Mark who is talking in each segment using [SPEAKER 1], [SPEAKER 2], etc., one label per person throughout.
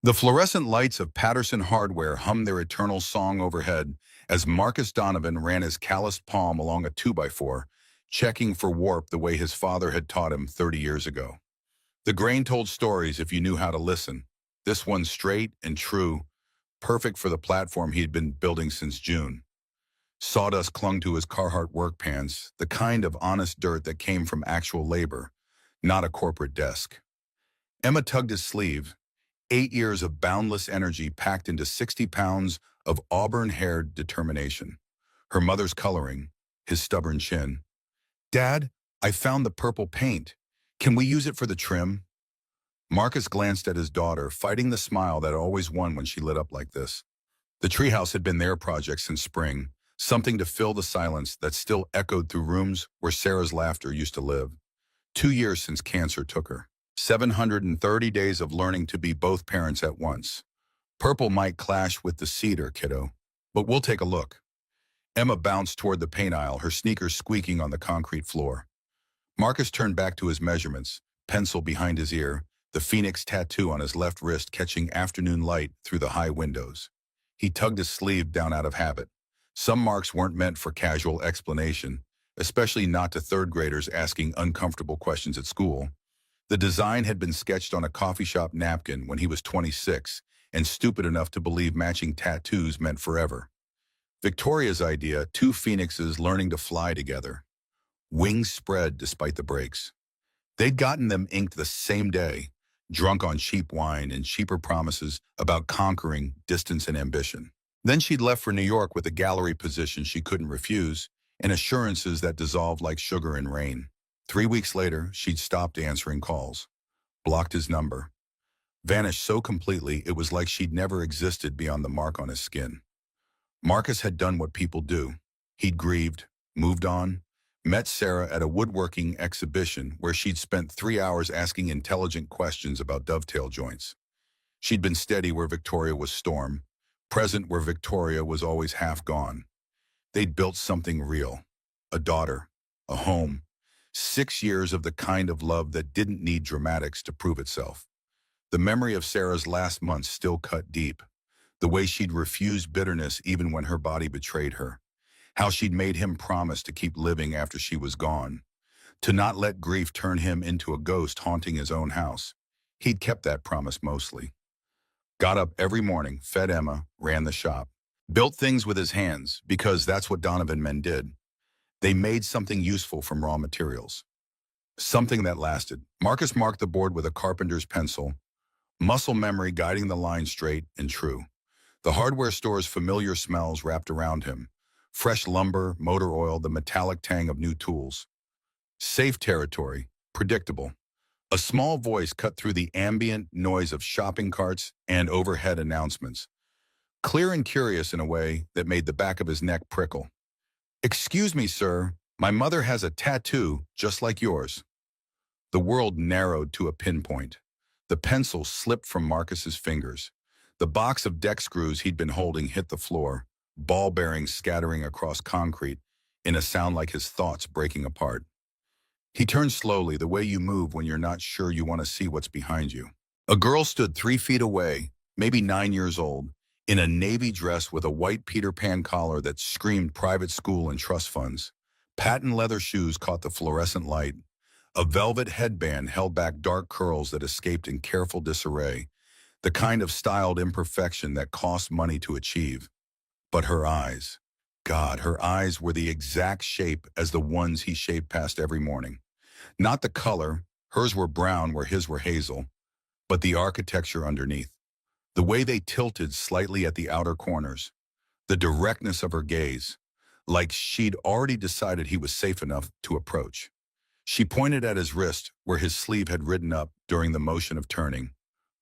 [SPEAKER 1] The fluorescent lights of Patterson Hardware hummed their eternal song overhead as Marcus Donovan ran his calloused palm along a 2x4, checking for warp the way his father had taught him 30 years ago. The grain told stories if you knew how to listen. This one straight and true, perfect for the platform he had been building since June. Sawdust clung to his Carhartt work pants, the kind of honest dirt that came from actual labor, not a corporate desk. Emma tugged his sleeve, 8 years of boundless energy packed into 60 pounds of auburn-haired determination. Her mother's coloring, his stubborn chin. "Dad, I found the purple paint. Can we use it for the trim?" Marcus glanced at his daughter, fighting the smile that always won when she lit up like this. The treehouse had been their project since spring, something to fill the silence that still echoed through rooms where Sarah's laughter used to live. 2 years since cancer took her. 730 days of learning to be both parents at once. Purple might clash with the cedar, kiddo, but we'll take a look. Emma bounced toward the paint aisle, her sneakers squeaking on the concrete floor. Marcus turned back to his measurements, pencil behind his ear, the phoenix tattoo on his left wrist catching afternoon light through the high windows. He tugged his sleeve down out of habit. Some marks weren't meant for casual explanation, especially not to third graders asking uncomfortable questions at school. The design had been sketched on a coffee shop napkin when he was 26 and stupid enough to believe matching tattoos meant forever. Victoria's idea, two phoenixes learning to fly together. Wings spread despite the breaks. They'd gotten them inked the same day, drunk on cheap wine and cheaper promises about conquering distance and ambition. Then she'd left for New York with a gallery position she couldn't refuse and assurances that dissolved like sugar in rain. 3 weeks later, she'd stopped answering calls, blocked his number, vanished so completely it was like she'd never existed beyond the mark on his skin. Marcus had done what people do. He'd grieved, moved on, met Sarah at a woodworking exhibition where she'd spent 3 hours asking intelligent questions about dovetail joints. She'd been steady where Victoria was storm, present where Victoria was always half gone. They'd built something real, a daughter, a home, 6 years of the kind of love that didn't need dramatics to prove itself. The memory of Sarah's last months still cut deep. The way she'd refused bitterness even when her body betrayed her. How she'd made him promise to keep living after she was gone. To not let grief turn him into a ghost haunting his own house. He'd kept that promise mostly. Got up every morning, fed Emma, ran the shop. Built things with his hands, because that's what Donovan men did. They made something useful from raw materials. Something that lasted. Marcus marked the board with a carpenter's pencil, muscle memory guiding the line straight and true. The hardware store's familiar smells wrapped around him. Fresh lumber, motor oil, the metallic tang of new tools. Safe territory, predictable. A small voice cut through the ambient noise of shopping carts and overhead announcements. Clear and curious in a way that made the back of his neck prickle. "Excuse me, sir. My mother has a tattoo just like yours." The world narrowed to a pinpoint. The pencil slipped from Marcus's fingers. The box of deck screws he'd been holding hit the floor, ball bearings scattering across concrete in a sound like his thoughts breaking apart. He turned slowly, the way you move when you're not sure you want to see what's behind you. A girl stood 3 feet away, maybe 9 years old, in a navy dress with a white Peter Pan collar that screamed private school and trust funds. Patent leather shoes caught the fluorescent light. A velvet headband held back dark curls that escaped in careful disarray, the kind of styled imperfection that cost money to achieve. But her eyes, God, her eyes were the exact shape as the ones he shaved past every morning. Not the color, hers were brown where his were hazel, but the architecture underneath. The way they tilted slightly at the outer corners. The directness of her gaze, like she'd already decided he was safe enough to approach. She pointed at his wrist where his sleeve had ridden up during the motion of turning.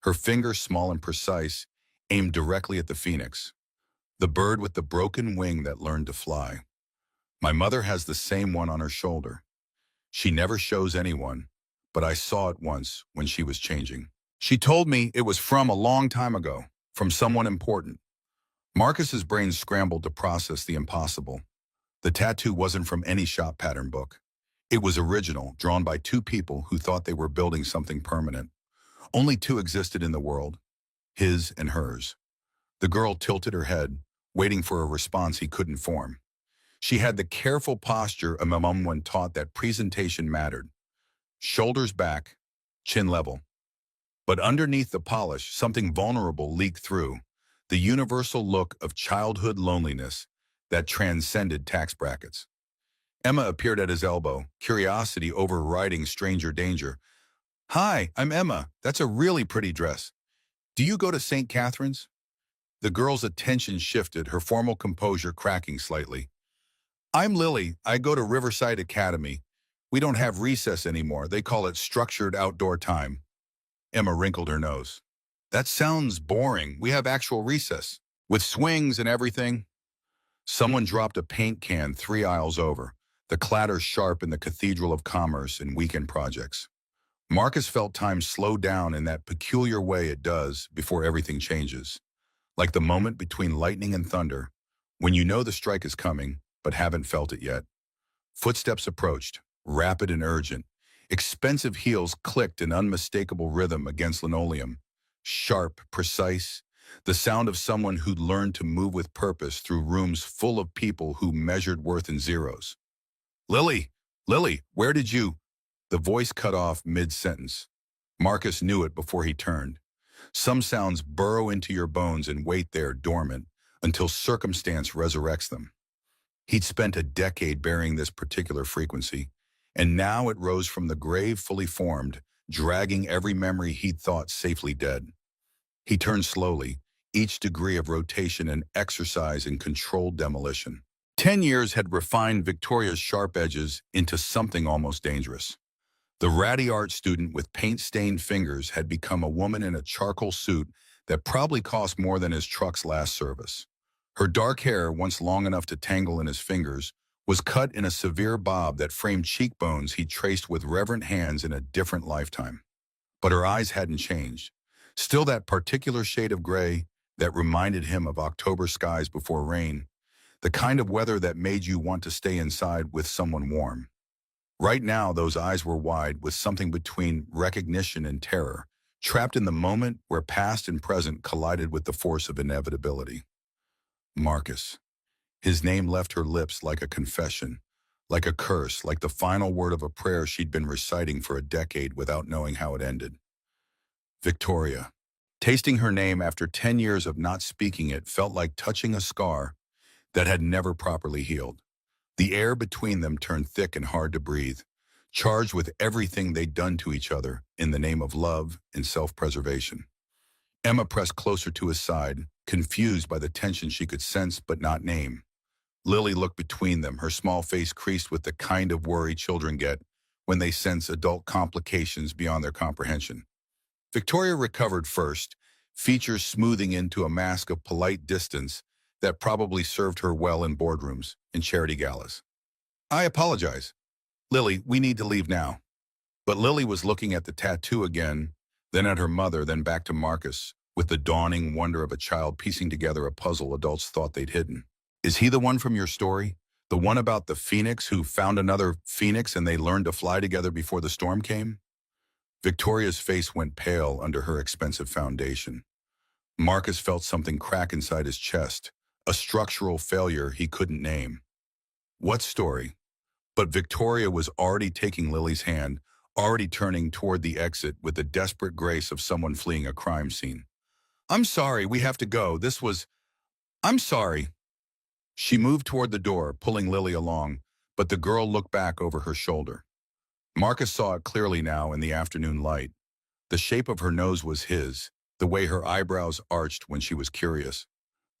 [SPEAKER 1] Her finger, small and precise, aimed directly at the phoenix. The bird with the broken wing that learned to fly. My mother has the same one on her shoulder. She never shows anyone, but I saw it once when she was changing. She told me it was from a long time ago, from someone important. Marcus's brain scrambled to process the impossible. The tattoo wasn't from any shop pattern book. It was original, drawn by two people who thought they were building something permanent. Only two existed in the world. his and hers. The girl tilted her head, waiting for a response he couldn't form. She had the careful posture of a mom when taught that presentation mattered. Shoulders back, chin level. But underneath the polish, something vulnerable leaked through, the universal look of childhood loneliness that transcended tax brackets. Emma appeared at his elbow, curiosity overriding stranger danger. "Hi, I'm Emma. That's a really pretty dress. Do you go to St. Catherine's?" The girl's attention shifted, her formal composure cracking slightly. "I'm Lily. I go to Riverside Academy. We don't have recess anymore. They call it structured outdoor time." Emma wrinkled her nose. "That sounds boring. We have actual recess, with swings and everything." Someone dropped a paint can 3 aisles over, the clatter sharp in the Cathedral of Commerce and weekend projects. Marcus felt time slow down in that peculiar way it does before everything changes. Like the moment between lightning and thunder, when you know the strike is coming, but haven't felt it yet. Footsteps approached, rapid and urgent. Expensive heels clicked in unmistakable rhythm against linoleum. Sharp, precise, the sound of someone who'd learned to move with purpose through rooms full of people who measured worth in zeros. "Lily! Lily, where did you—" The voice cut off mid-sentence. Marcus knew it before he turned. Some sounds burrow into your bones and wait there dormant until circumstance resurrects them. He'd spent a decade bearing this particular frequency, and now it rose from the grave fully formed, dragging every memory he'd thought safely dead. He turned slowly, each degree of rotation an exercise in controlled demolition. 10 years had refined Victoria's sharp edges into something almost dangerous. The ratty art student with paint-stained fingers had become a woman in a charcoal suit that probably cost more than his truck's last service. Her dark hair, once long enough to tangle in his fingers, was cut in a severe bob that framed cheekbones he traced with reverent hands in a different lifetime. But her eyes hadn't changed. Still that particular shade of gray that reminded him of October skies before rain, the kind of weather that made you want to stay inside with someone warm. Right now, those eyes were wide with something between recognition and terror, trapped in the moment where past and present collided with the force of inevitability. Marcus. His name left her lips like a confession, like a curse, like the final word of a prayer she'd been reciting for a decade without knowing how it ended. Victoria. Tasting her name after 10 years of not speaking it felt like touching a scar that had never properly healed. The air between them turned thick and hard to breathe, charged with everything they'd done to each other in the name of love and self-preservation. Emma pressed closer to his side, confused by the tension she could sense but not name. Lily looked between them, her small face creased with the kind of worry children get when they sense adult complications beyond their comprehension. Victoria recovered first, features smoothing into a mask of polite distance that probably served her well in boardrooms and charity galas. "I apologize. Lily, we need to leave now." But Lily was looking at the tattoo again, then at her mother, then back to Marcus, with the dawning wonder of a child piecing together a puzzle adults thought they'd hidden. "Is he the one from your story? The one about the phoenix who found another phoenix and they learned to fly together before the storm came?" Victoria's face went pale under her expensive foundation. Marcus felt something crack inside his chest, a structural failure he couldn't name. What story? But Victoria was already taking Lily's hand, already turning toward the exit with the desperate grace of someone fleeing a crime scene. "I'm sorry, we have to go. I'm sorry." She moved toward the door, pulling Lily along, but the girl looked back over her shoulder. Marcus saw it clearly now in the afternoon light. The shape of her nose was his, the way her eyebrows arched when she was curious,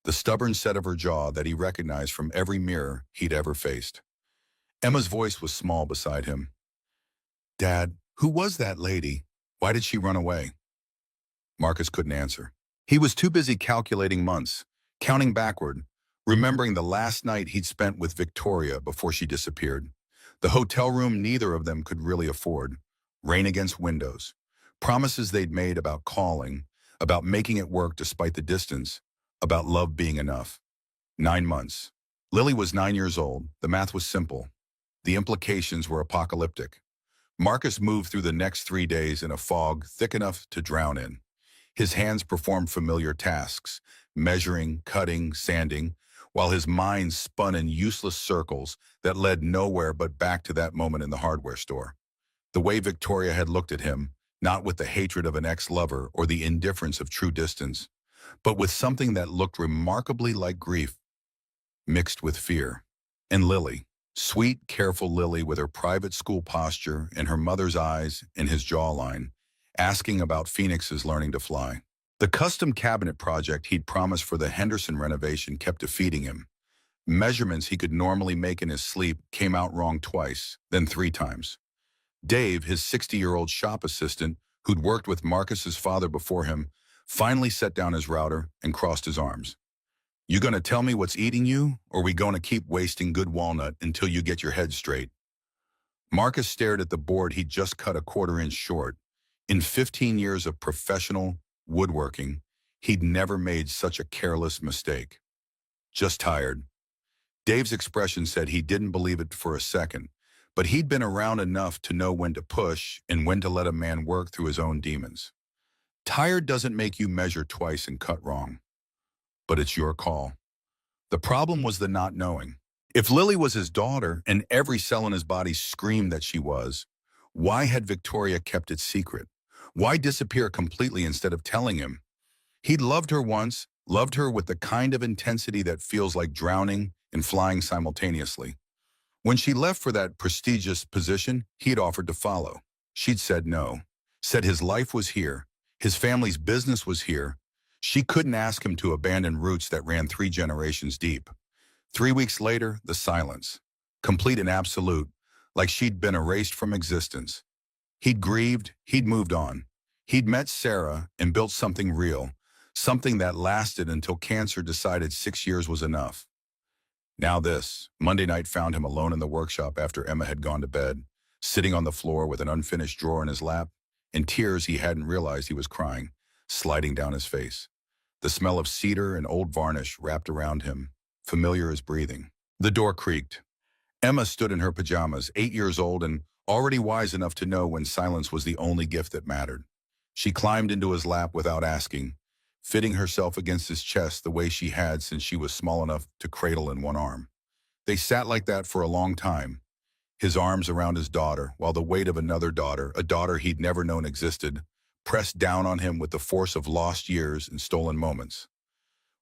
[SPEAKER 1] the stubborn set of her jaw that he recognized from every mirror he'd ever faced. Emma's voice was small beside him. "Dad, who was that lady? Why did she run away?" Marcus couldn't answer. He was too busy calculating months, counting backward, remembering the last night he'd spent with Victoria before she disappeared. The hotel room neither of them could really afford. Rain against windows. Promises they'd made about calling, about making it work despite the distance, about love being enough. 9 months. Lily was 9 years old. The math was simple. The implications were apocalyptic. Marcus moved through the next 3 days in a fog thick enough to drown in. His hands performed familiar tasks, measuring, cutting, sanding, while his mind spun in useless circles that led nowhere but back to that moment in the hardware store. The way Victoria had looked at him, not with the hatred of an ex-lover or the indifference of true distance, but with something that looked remarkably like grief, mixed with fear. And Lily, sweet, careful Lily with her private school posture and her mother's eyes and his jawline, asking about Phoenix's learning to fly. The custom cabinet project he'd promised for the Henderson renovation kept defeating him. Measurements he could normally make in his sleep came out wrong twice, then 3 times. Dave, his 60-year-old shop assistant, who'd worked with Marcus's father before him, finally set down his router and crossed his arms. "You gonna tell me what's eating you, or we gonna keep wasting good walnut until you get your head straight?" Marcus stared at the board he'd just cut a 1/4 inch short. In 15 years of professional woodworking, he'd never made such a careless mistake. "Just tired." Dave's expression said he didn't believe it for a second, but he'd been around enough to know when to push and when to let a man work through his own demons. Tired doesn't make you measure twice and cut wrong. But it's your call. The problem was the not knowing. If Lily was his daughter and every cell in his body screamed that she was, why had Victoria kept it secret? Why disappear completely instead of telling him? He'd loved her once, loved her with the kind of intensity that feels like drowning and flying simultaneously. When she left for that prestigious position, he'd offered to follow. She'd said no, said his life was here, his family's business was here. She couldn't ask him to abandon roots that ran 3 generations deep. 3 weeks later, the silence, complete and absolute, like she'd been erased from existence. He'd grieved, he'd moved on. He'd met Sarah and built something real, something that lasted until cancer decided 6 years was enough. Now this, Monday night found him alone in the workshop after Emma had gone to bed, sitting on the floor with an unfinished drawer in his lap, and tears he hadn't realized he was crying, sliding down his face. The smell of cedar and old varnish wrapped around him, familiar as breathing. The door creaked. Emma stood in her pajamas, 8 years old and already wise enough to know when silence was the only gift that mattered. She climbed into his lap without asking, fitting herself against his chest the way she had since she was small enough to cradle in one arm. They sat like that for a long time, his arms around his daughter, while the weight of another daughter, a daughter he'd never known existed, pressed down on him with the force of lost years and stolen moments.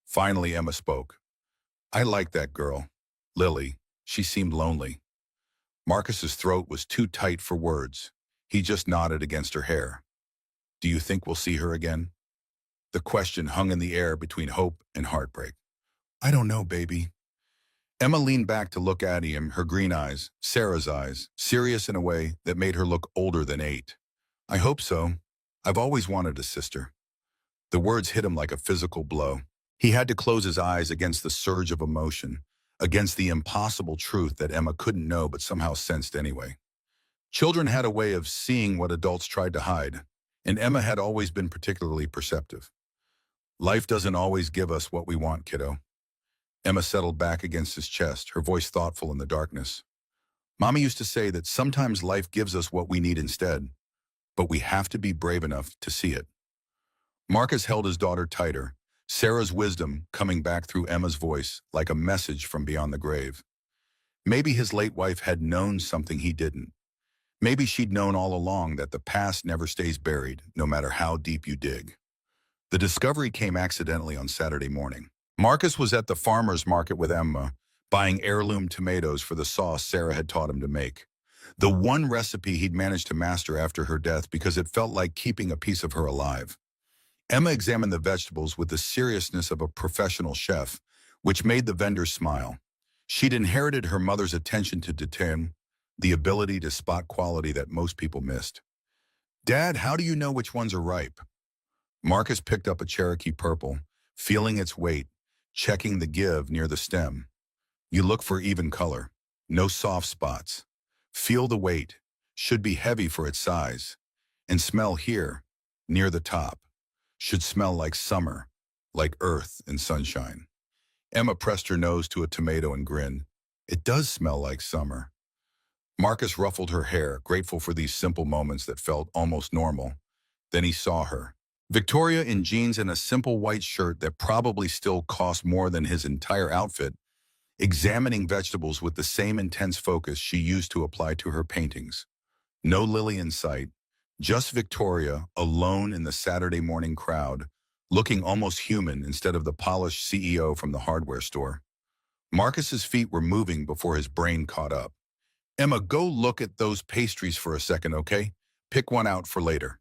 [SPEAKER 1] Finally, Emma spoke. "I like that girl, Lily. She seemed lonely." Marcus's throat was too tight for words. He just nodded against her hair. "Do you think we'll see her again?" The question hung in the air between hope and heartbreak. "I don't know, baby." Emma leaned back to look at him, her green eyes, Sarah's eyes, serious in a way that made her look older than 8. "I hope so. I've always wanted a sister." The words hit him like a physical blow. He had to close his eyes against the surge of emotion, against the impossible truth that Emma couldn't know but somehow sensed anyway. Children had a way of seeing what adults tried to hide, and Emma had always been particularly perceptive. "Life doesn't always give us what we want, kiddo." Emma settled back against his chest, her voice thoughtful in the darkness. "Mommy used to say that sometimes life gives us what we need instead, but we have to be brave enough to see it." Marcus held his daughter tighter, Sarah's wisdom coming back through Emma's voice like a message from beyond the grave. Maybe his late wife had known something he didn't. Maybe she'd known all along that the past never stays buried, no matter how deep you dig. The discovery came accidentally on Saturday morning. Marcus was at the farmer's market with Emma, buying heirloom tomatoes for the sauce Sarah had taught him to make. The one recipe he'd managed to master after her death because it felt like keeping a piece of her alive. Emma examined the vegetables with the seriousness of a professional chef, which made the vendor smile. She'd inherited her mother's attention to detail, the ability to spot quality that most people missed. "Dad, how do you know which ones are ripe?" Marcus picked up a Cherokee Purple, feeling its weight, checking the give near the stem. "You look for even color, no soft spots. Feel the weight, should be heavy for its size. And smell here, near the top. Should smell like summer, like earth and sunshine." Emma pressed her nose to a tomato and grinned. "It does smell like summer." Marcus ruffled her hair, grateful for these simple moments that felt almost normal. Then he saw her. Victoria in jeans and a simple white shirt that probably still cost more than his entire outfit, examining vegetables with the same intense focus she used to apply to her paintings. No Lily in sight, just Victoria alone in the Saturday morning crowd, looking almost human instead of the polished CEO from the hardware store. Marcus's feet were moving before his brain caught up. Emma, go look at those pastries for a second, okay? Pick one out for later.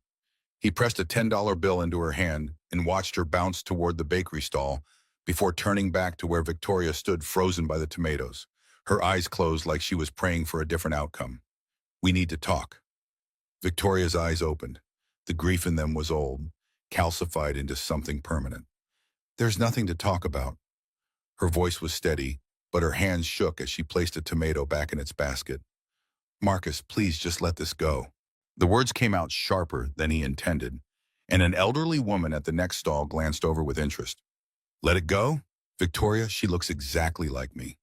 [SPEAKER 1] He pressed a $10 bill into her hand and watched her bounce toward the bakery stall before turning back to where Victoria stood frozen by the tomatoes, her eyes closed like she was praying for a different outcome. We need to talk. Victoria's eyes opened. The grief in them was old, calcified into something permanent. There's nothing to talk about. Her voice was steady, but her hands shook as she placed a tomato back in its basket. Marcus, please just let this go. The words came out sharper than he intended, and an elderly woman at the next stall glanced over with interest. Let it go? Victoria, she looks exactly like me.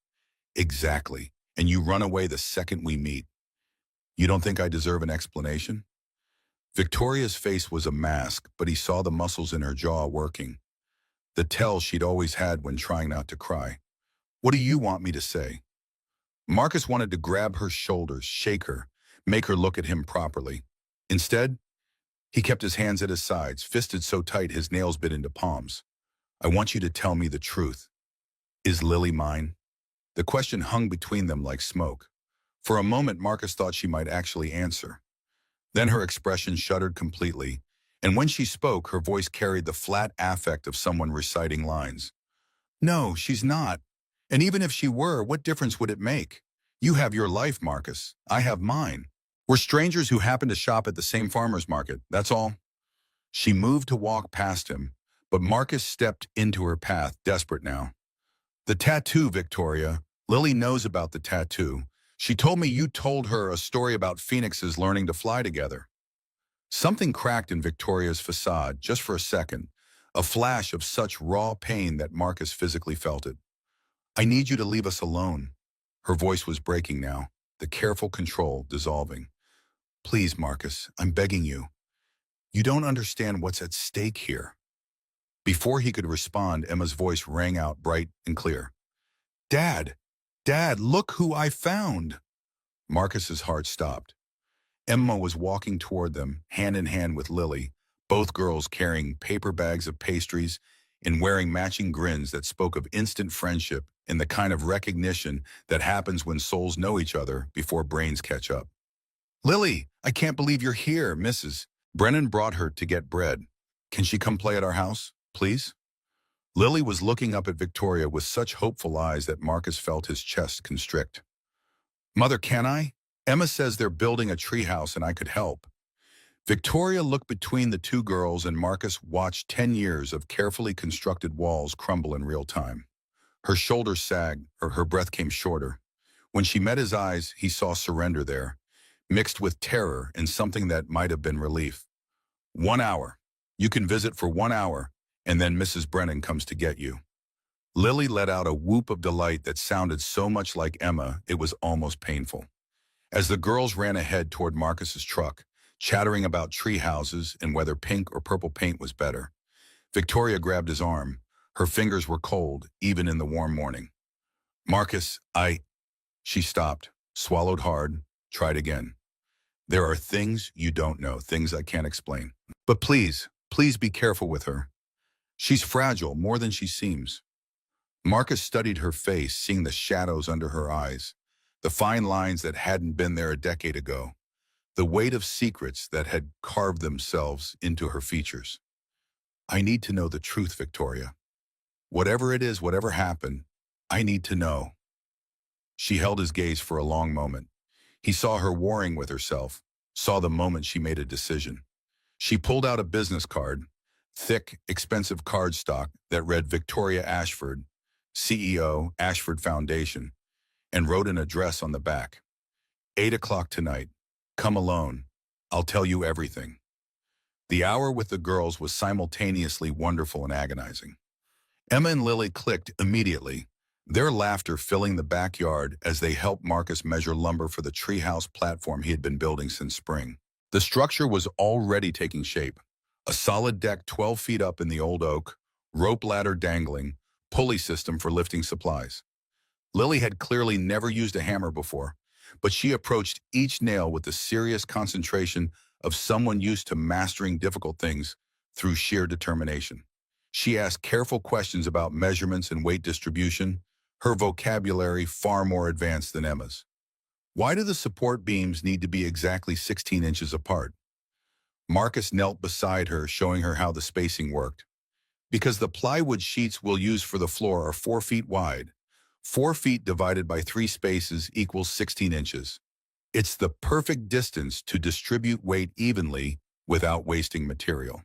[SPEAKER 1] Exactly. And you run away the second we meet. You don't think I deserve an explanation? Victoria's face was a mask, but he saw the muscles in her jaw working. The tell she'd always had when trying not to cry. What do you want me to say? Marcus wanted to grab her shoulders, shake her, make her look at him properly. Instead, he kept his hands at his sides, fisted so tight his nails bit into palms. I want you to tell me the truth. Is Lily mine? The question hung between them like smoke. For a moment, Marcus thought she might actually answer. Then her expression shuddered completely, and when she spoke, her voice carried the flat affect of someone reciting lines. No, she's not. And even if she were, what difference would it make? You have your life, Marcus. I have mine. We're strangers who happen to shop at the same farmer's market, that's all. She moved to walk past him, but Marcus stepped into her path, desperate now. The tattoo, Victoria. Lily knows about the tattoo. She told me you told her a story about phoenixes learning to fly together. Something cracked in Victoria's facade, just for a second, a flash of such raw pain that Marcus physically felt it. I need you to leave us alone. Her voice was breaking now, the careful control dissolving. Please, Marcus, I'm begging you. You don't understand what's at stake here. Before he could respond, Emma's voice rang out bright and clear. Dad! Dad, look who I found! Marcus's heart stopped. Emma was walking toward them, hand in hand with Lily, both girls carrying paper bags of pastries and wearing matching grins that spoke of instant friendship and the kind of recognition that happens when souls know each other before brains catch up. Lily, I can't believe you're here, Mrs. Brennan brought her to get bread. Can she come play at our house, please? Lily was looking up at Victoria with such hopeful eyes that Marcus felt his chest constrict. Mother, can I? Emma says they're building a treehouse and I could help. Victoria looked between the two girls and Marcus watched 10 years of carefully constructed walls crumble in real time. Her shoulders sagged, or her breath came shorter. When she met his eyes, he saw surrender there, mixed with terror and something that might have been relief. 1 hour. You can visit for 1 hour, and then Mrs. Brennan comes to get you. Lily let out a whoop of delight that sounded so much like Emma, it was almost painful. As the girls ran ahead toward Marcus's truck, chattering about tree houses and whether pink or purple paint was better, Victoria grabbed his arm. Her fingers were cold, even in the warm morning. Marcus, She stopped, swallowed hard, tried again. There are things you don't know, things I can't explain. But please be careful with her. She's fragile, more than she seems. Marcus studied her face, seeing the shadows under her eyes, the fine lines that hadn't been there a decade ago, the weight of secrets that had carved themselves into her features. I need to know the truth, Victoria. Whatever it is, whatever happened, I need to know. She held his gaze for a long moment. He saw her warring with herself, saw the moment she made a decision. She pulled out a business card, thick, expensive cardstock that read Victoria Ashford, CEO, Ashford Foundation, and wrote an address on the back. 8 o'clock tonight. Come alone. I'll tell you everything. The hour with the girls was simultaneously wonderful and agonizing. Emma and Lily clicked immediately, their laughter filling the backyard as they helped Marcus measure lumber for the treehouse platform he had been building since spring. The structure was already taking shape, A solid deck 12 feet up in the old oak, rope ladder dangling, pulley system for lifting supplies. Lily had clearly never used a hammer before, but she approached each nail with the serious concentration of someone used to mastering difficult things through sheer determination. She asked careful questions about measurements and weight distribution, her vocabulary far more advanced than Emma's. Why do the support beams need to be exactly 16 inches apart? Marcus knelt beside her, showing her how the spacing worked. Because the plywood sheets we'll use for the floor are 4 feet wide. 4 feet divided by 3 spaces equals 16 inches. It's the perfect distance to distribute weight evenly without wasting material.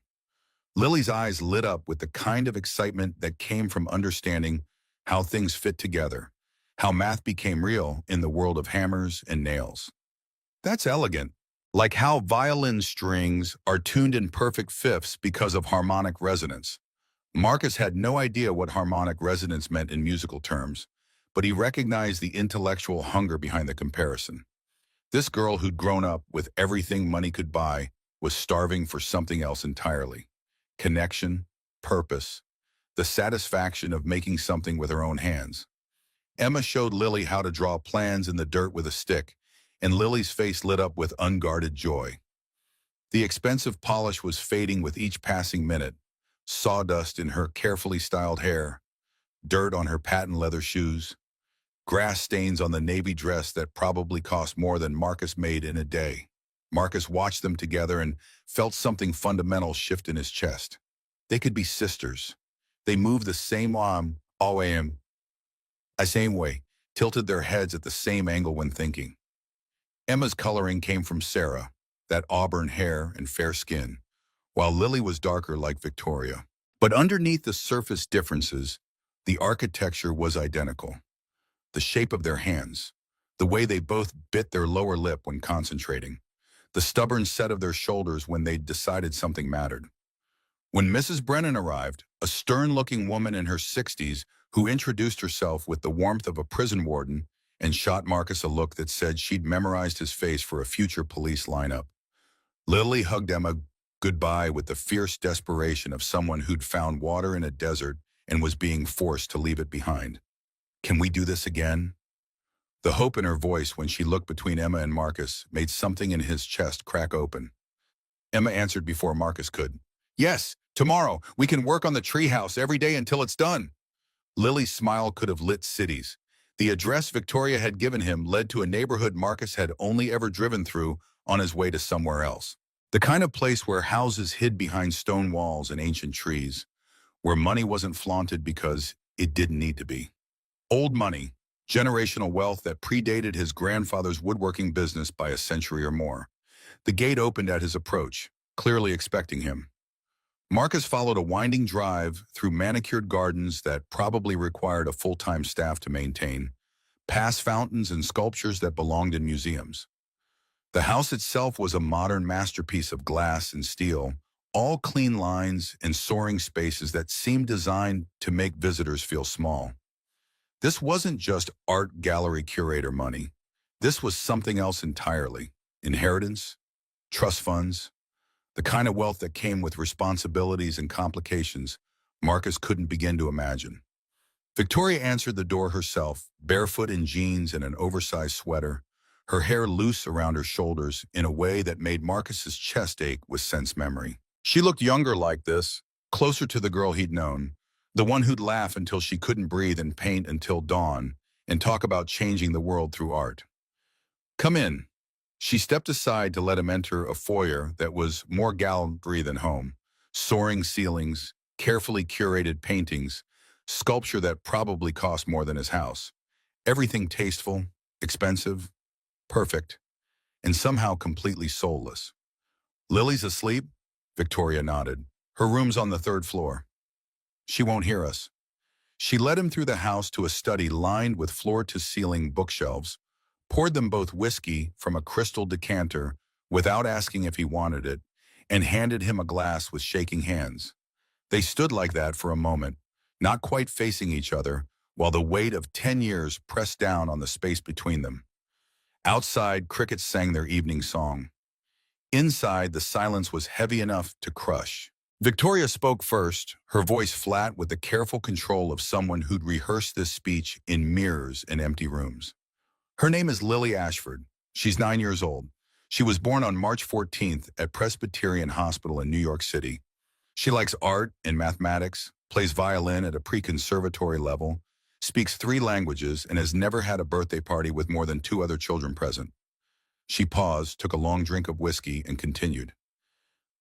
[SPEAKER 1] Lily's eyes lit up with the kind of excitement that came from understanding how things fit together, how math became real in the world of hammers and nails. That's elegant, like how violin strings are tuned in perfect fifths because of harmonic resonance. Marcus had no idea what harmonic resonance meant in musical terms, but he recognized the intellectual hunger behind the comparison. This girl who'd grown up with everything money could buy was starving for something else entirely. Connection, purpose, the satisfaction of making something with her own hands. Emma showed Lily how to draw plans in the dirt with a stick, and Lily's face lit up with unguarded joy. The expensive polish was fading with each passing minute, sawdust in her carefully styled hair, dirt on her patent leather shoes, grass stains on the navy dress that probably cost more than Marcus made in a day. Marcus watched them together and felt something fundamental shift in his chest. They could be sisters. They moved the same arm, the same way, tilted their heads at the same angle when thinking. Emma's coloring came from Sarah, that auburn hair and fair skin, while Lily was darker like Victoria. But underneath the surface differences, the architecture was identical. The shape of their hands, the way they both bit their lower lip when concentrating, the stubborn set of their shoulders when they decided something mattered. When Mrs. Brennan arrived, a stern-looking woman in her 60s who introduced herself with the warmth of a prison warden and shot Marcus a look that said she'd memorized his face for a future police lineup. Lily hugged Emma goodbye with the fierce desperation of someone who'd found water in a desert and was being forced to leave it behind. "Can we do this again?" The hope in her voice when she looked between Emma and Marcus made something in his chest crack open. Emma answered before Marcus could. "Yes, tomorrow. We can work on the treehouse every day until it's done." Lily's smile could have lit cities. The address Victoria had given him led to a neighborhood Marcus had only ever driven through on his way to somewhere else. The kind of place where houses hid behind stone walls and ancient trees, where money wasn't flaunted because it didn't need to be. Old money, generational wealth that predated his grandfather's woodworking business by a century or more. The gate opened at his approach, clearly expecting him. Marcus followed a winding drive through manicured gardens that probably required a full-time staff to maintain, past fountains and sculptures that belonged in museums. The house itself was a modern masterpiece of glass and steel, all clean lines and soaring spaces that seemed designed to make visitors feel small. This wasn't just art gallery curator money. This was something else entirely. Inheritance, trust funds, the kind of wealth that came with responsibilities and complications Marcus couldn't begin to imagine. Victoria answered the door herself, barefoot in jeans and an oversized sweater, her hair loose around her shoulders in a way that made Marcus's chest ache with sense memory. She looked younger like this, closer to the girl he'd known, the one who'd laugh until she couldn't breathe and paint until dawn, and talk about changing the world through art. "Come in." She stepped aside to let him enter a foyer that was more gallery than home. Soaring ceilings, carefully curated paintings, sculpture that probably cost more than his house. Everything tasteful, expensive, perfect, and somehow completely soulless. "Lily's asleep?" Victoria nodded. "Her room's on the 3rd floor. She won't hear us." She led him through the house to a study lined with floor-to-ceiling bookshelves, poured them both whiskey from a crystal decanter without asking if he wanted it, and handed him a glass with shaking hands. They stood like that for a moment, not quite facing each other, while the weight of 10 years pressed down on the space between them. Outside, crickets sang their evening song. Inside, the silence was heavy enough to crush. Victoria spoke first, her voice flat with the careful control of someone who'd rehearsed this speech in mirrors and empty rooms. Her name is Lily Ashford. She's 9 years old. She was born on March 14th at Presbyterian Hospital in New York City. She likes art and mathematics, plays violin at a pre-conservatory level, speaks 3 languages, and has never had a birthday party with more than 2 other children present. She paused, took a long drink of whiskey, and continued.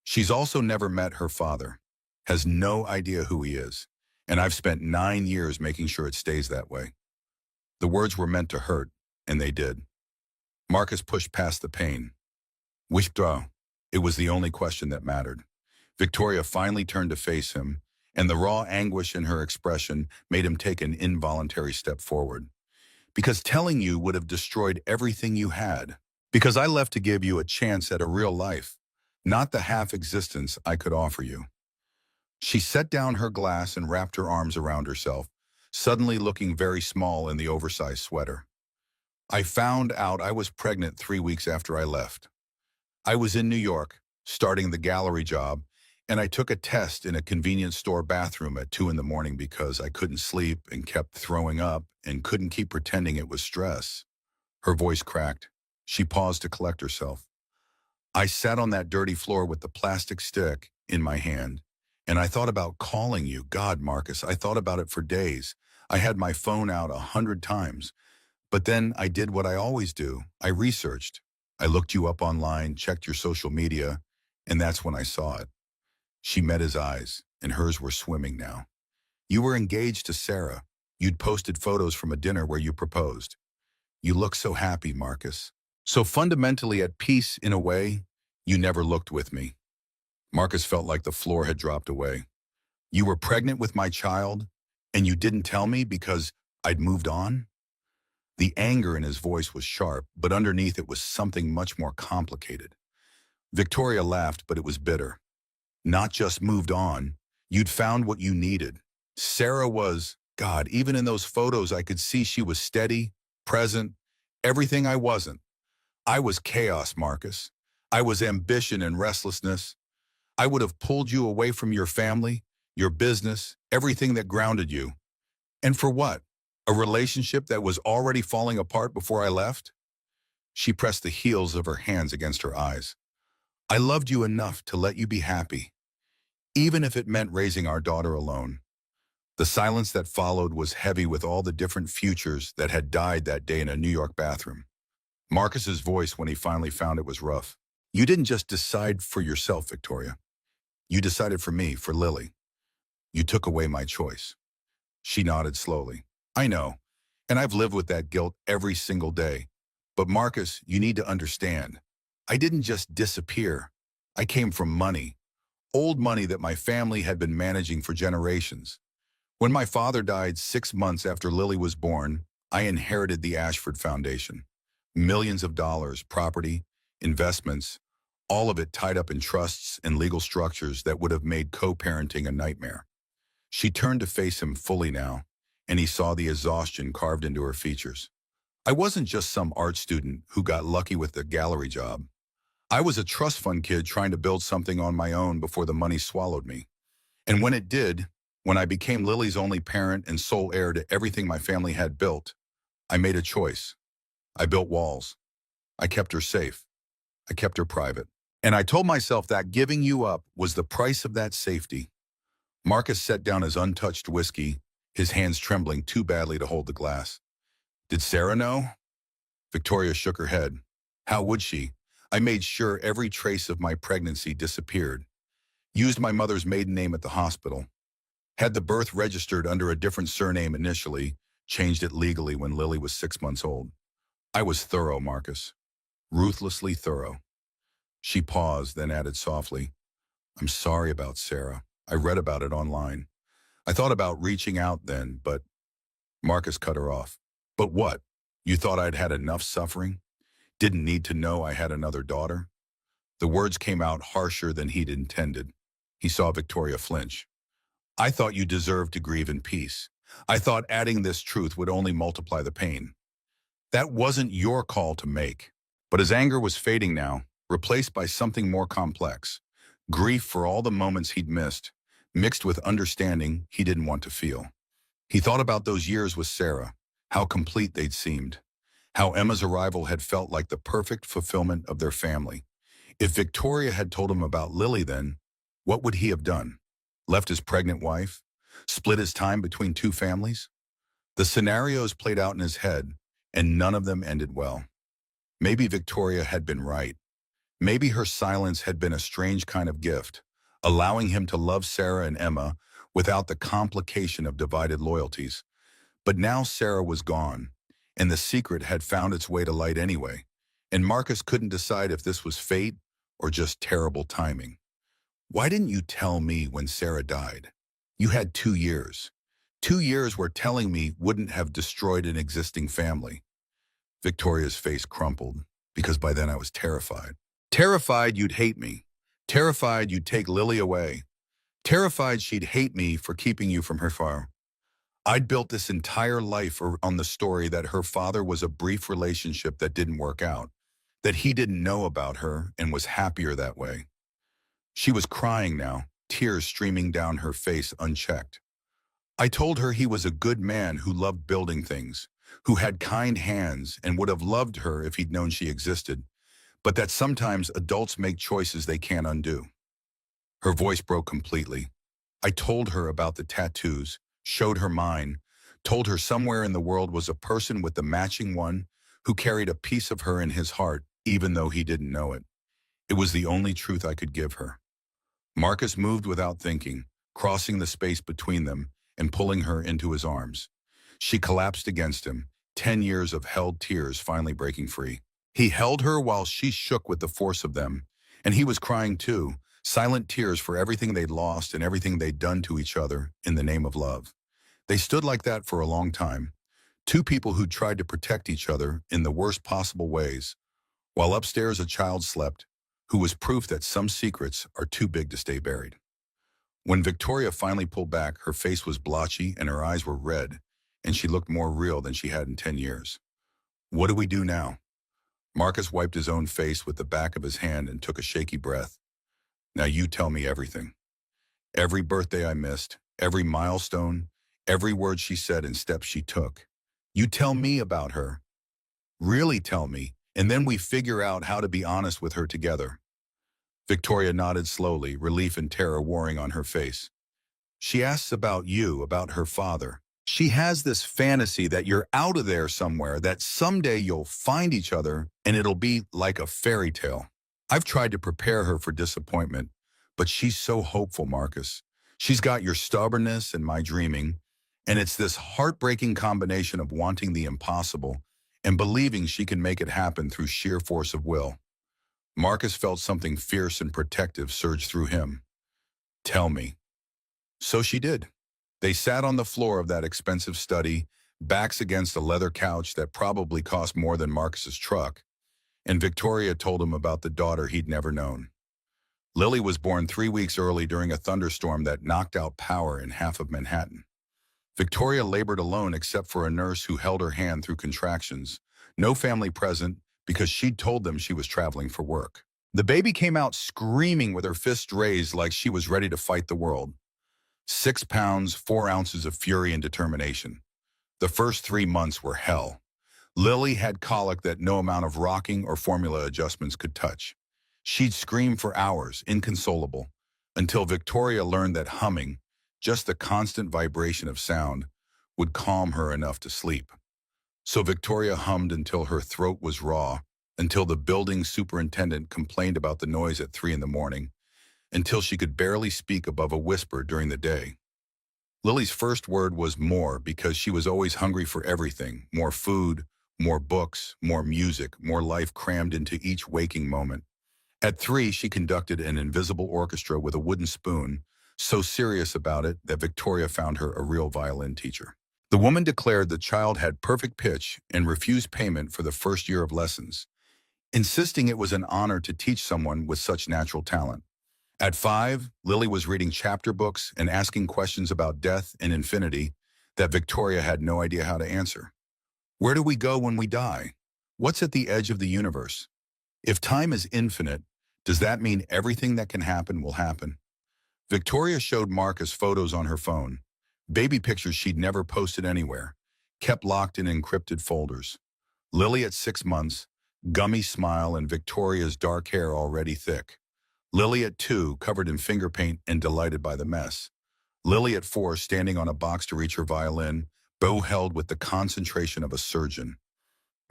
[SPEAKER 1] She's also never met her father, has no idea who he is, and I've spent 9 years making sure it stays that way. The words were meant to hurt, and they did. Marcus pushed past the pain. Withdraw. It was the only question that mattered. Victoria finally turned to face him, and the raw anguish in her expression made him take an involuntary step forward. Because telling you would have destroyed everything you had. Because I left to give you a chance at a real life, not the half-existence I could offer you. She set down her glass and wrapped her arms around herself, suddenly looking very small in the oversized sweater. I found out I was pregnant 3 weeks after I left. I was in New York, starting the gallery job, and I took a test in a convenience store bathroom at 2 in the morning because I couldn't sleep and kept throwing up and couldn't keep pretending it was stress. Her voice cracked. She paused to collect herself. I sat on that dirty floor with the plastic stick in my hand, and I thought about calling you. God, Marcus, I thought about it for days. I had my phone out 100 times. But then I did what I always do. I researched. I looked you up online, checked your social media, and that's when I saw it. She met his eyes, and hers were swimming now. You were engaged to Sarah. You'd posted photos from a dinner where you proposed. You look so happy, Marcus. So fundamentally at peace in a way, you never looked with me. Marcus felt like the floor had dropped away. You were pregnant with my child, and you didn't tell me because I'd moved on? The anger in his voice was sharp, but underneath it was something much more complicated. Victoria laughed, but it was bitter. Not just moved on, you'd found what you needed. Sarah was, God, even in those photos I could see she was steady, present, everything I wasn't. I was chaos, Marcus. I was ambition and restlessness. I would have pulled you away from your family, your business, everything that grounded you. And for what? A relationship that was already falling apart before I left? She pressed the heels of her hands against her eyes. I loved you enough to let you be happy, even if it meant raising our daughter alone. The silence that followed was heavy with all the different futures that had died that day in a New York bathroom. Marcus's voice, when he finally found it, was rough. You didn't just decide for yourself, Victoria. You decided for me, for Lily. You took away my choice. She nodded slowly. I know, and I've lived with that guilt every single day. But Marcus, you need to understand. I didn't just disappear. I came from money. Old money that my family had been managing for generations. When my father died 6 months after Lily was born, I inherited the Ashford Foundation. Millions of dollars, property, investments, all of it tied up in trusts and legal structures that would have made co-parenting a nightmare. She turned to face him fully now, and he saw the exhaustion carved into her features. I wasn't just some art student who got lucky with the gallery job. I was a trust fund kid trying to build something on my own before the money swallowed me. And when it did, when I became Lily's only parent and sole heir to everything my family had built, I made a choice. I built walls. I kept her safe. I kept her private. And I told myself that giving you up was the price of that safety. Marcus set down his untouched whiskey, his hands trembling too badly to hold the glass. Did Sarah know? Victoria shook her head. How would she? I made sure every trace of my pregnancy disappeared. Used my mother's maiden name at the hospital. Had the birth registered under a different surname initially, changed it legally when Lily was 6 months old. I was thorough, Marcus. Ruthlessly thorough. She paused, then added softly, I'm sorry about Sarah. I read about it online. I thought about reaching out then, but Marcus cut her off. But what? You thought I'd had enough suffering? Didn't need to know I had another daughter? The words came out harsher than he'd intended. He saw Victoria flinch. I thought you deserved to grieve in peace. I thought adding this truth would only multiply the pain. That wasn't your call to make. But his anger was fading now, replaced by something more complex. Grief for all the moments he'd missed, mixed with understanding he didn't want to feel. He thought about those years with Sarah, how complete they'd seemed, how Emma's arrival had felt like the perfect fulfillment of their family. If Victoria had told him about Lily then, what would he have done? Left his pregnant wife? Split his time between two families? The scenarios played out in his head, and none of them ended well. Maybe Victoria had been right. Maybe her silence had been a strange kind of gift, allowing him to love Sarah and Emma without the complication of divided loyalties. But now Sarah was gone, and the secret had found its way to light anyway, and Marcus couldn't decide if this was fate or just terrible timing. Why didn't you tell me when Sarah died? You had 2 years. 2 years where telling me wouldn't have destroyed an existing family. Victoria's face crumpled, because by then I was terrified. Terrified you'd hate me. Terrified you'd take Lily away. Terrified she'd hate me for keeping you from her farm. I'd built this entire life on the story that her father was a brief relationship that didn't work out, that he didn't know about her and was happier that way. She was crying now, tears streaming down her face unchecked. I told her he was a good man who loved building things, who had kind hands and would have loved her if he'd known she existed, but that sometimes adults make choices they can't undo. Her voice broke completely. I told her about the tattoos, showed her mine, told her somewhere in the world was a person with the matching one who carried a piece of her in his heart, even though he didn't know it. It was the only truth I could give her. Marcus moved without thinking, crossing the space between them and pulling her into his arms. She collapsed against him, 10 years of held tears finally breaking free. He held her while she shook with the force of them, and he was crying too, silent tears for everything they'd lost and everything they'd done to each other in the name of love. They stood like that for a long time, two people who tried to protect each other in the worst possible ways, while upstairs a child slept, who was proof that some secrets are too big to stay buried. When Victoria finally pulled back, her face was blotchy and her eyes were red, and she looked more real than she had in 10 years. What do we do now? Marcus wiped his own face with the back of his hand and took a shaky breath. Now you tell me everything. Every birthday I missed, every milestone, every word she said and steps she took. You tell me about her. Really tell me, and then we figure out how to be honest with her together. Victoria nodded slowly, relief and terror warring on her face. She asks about you, about her father. She has this fantasy that you're out of there somewhere, that someday you'll find each other and it'll be like a fairy tale. I've tried to prepare her for disappointment, but she's so hopeful, Marcus. She's got your stubbornness and my dreaming, and it's this heartbreaking combination of wanting the impossible and believing she can make it happen through sheer force of will. Marcus felt something fierce and protective surge through him. Tell me. So she did. They sat on the floor of that expensive study, backs against a leather couch that probably cost more than Marcus's truck, and Victoria told him about the daughter he'd never known. Lily was born 3 weeks early during a thunderstorm that knocked out power in half of Manhattan. Victoria labored alone except for a nurse who held her hand through contractions. No family present because she'd told them she was traveling for work. The baby came out screaming with her fists raised like she was ready to fight the world. 6 pounds, 4 ounces of fury and determination. The first 3 months were hell. Lily had colic that no amount of rocking or formula adjustments could touch. She'd scream for hours, inconsolable, until Victoria learned that humming, just the constant vibration of sound, would calm her enough to sleep. So Victoria hummed until her throat was raw, until the building superintendent complained about the noise at 3 in the morning, until she could barely speak above a whisper during the day. Lily's first word was more because she was always hungry for everything, more food, more books, more music, more life crammed into each waking moment. At 3, she conducted an invisible orchestra with a wooden spoon, so serious about it that Victoria found her a real violin teacher. The woman declared the child had perfect pitch and refused payment for the first year of lessons, insisting it was an honor to teach someone with such natural talent. At 5, Lily was reading chapter books and asking questions about death and infinity that Victoria had no idea how to answer. Where do we go when we die? What's at the edge of the universe? If time is infinite, Does that mean everything that can happen will happen? Victoria showed Marcus photos on her phone, baby pictures she'd never posted anywhere, kept locked in encrypted folders. Lily at 6 months, gummy smile and Victoria's dark hair already thick. Lily at 2, covered in finger paint and delighted by the mess. Lily at 4, standing on a box to reach her violin, bow held with the concentration of a surgeon.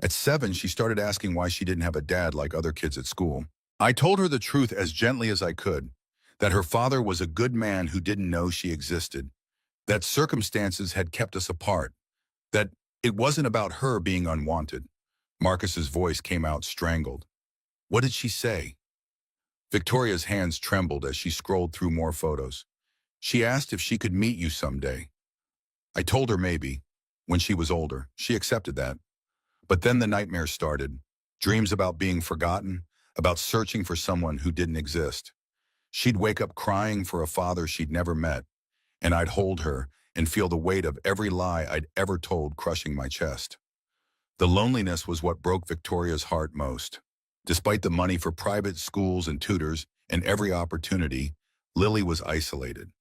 [SPEAKER 1] At 7, she started asking why she didn't have a dad like other kids at school. I told her the truth as gently as I could, that her father was a good man who didn't know she existed, that circumstances had kept us apart, that it wasn't about her being unwanted. Marcus's voice came out strangled. What did she say? Victoria's hands trembled as she scrolled through more photos. She asked if she could meet you someday. I told her maybe, when she was older. She accepted that. But then the nightmares started. Dreams about being forgotten, about searching for someone who didn't exist. She'd wake up crying for a father she'd never met, and I'd hold her and feel the weight of every lie I'd ever told crushing my chest. The loneliness was what broke Victoria's heart most. Despite the money for private schools and tutors and every opportunity, Lily was isolated.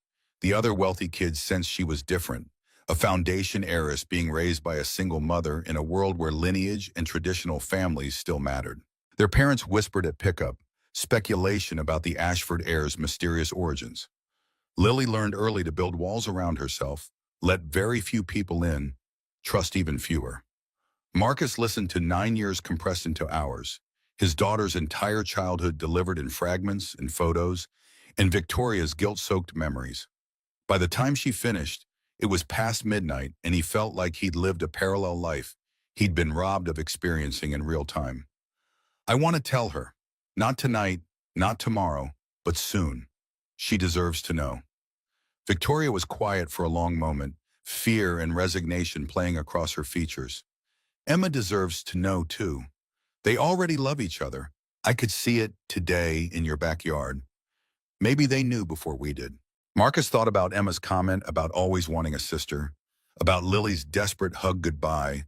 [SPEAKER 1] The other wealthy kids sensed she was different, a foundation heiress being raised by a single mother in a world where lineage and traditional families still mattered. Their parents whispered at pickup, speculation about the Ashford heir's mysterious origins. Lily learned early to build walls around herself, let very few people in, trust even fewer. Marcus listened to 9 years compressed into hours, his daughter's entire childhood delivered in fragments and photos, and Victoria's guilt-soaked memories. By the time she finished, it was past midnight, and he felt like he'd lived a parallel life he'd been robbed of experiencing in real time. I want to tell her, not tonight, not tomorrow, but soon. She deserves to know. Victoria was quiet for a long moment, fear and resignation playing across her features. Emma deserves to know, too. They already love each other. I could see it today in your backyard. Maybe they knew before we did. Marcus thought about Emma's comment about always wanting a sister, about Lily's desperate hug goodbye,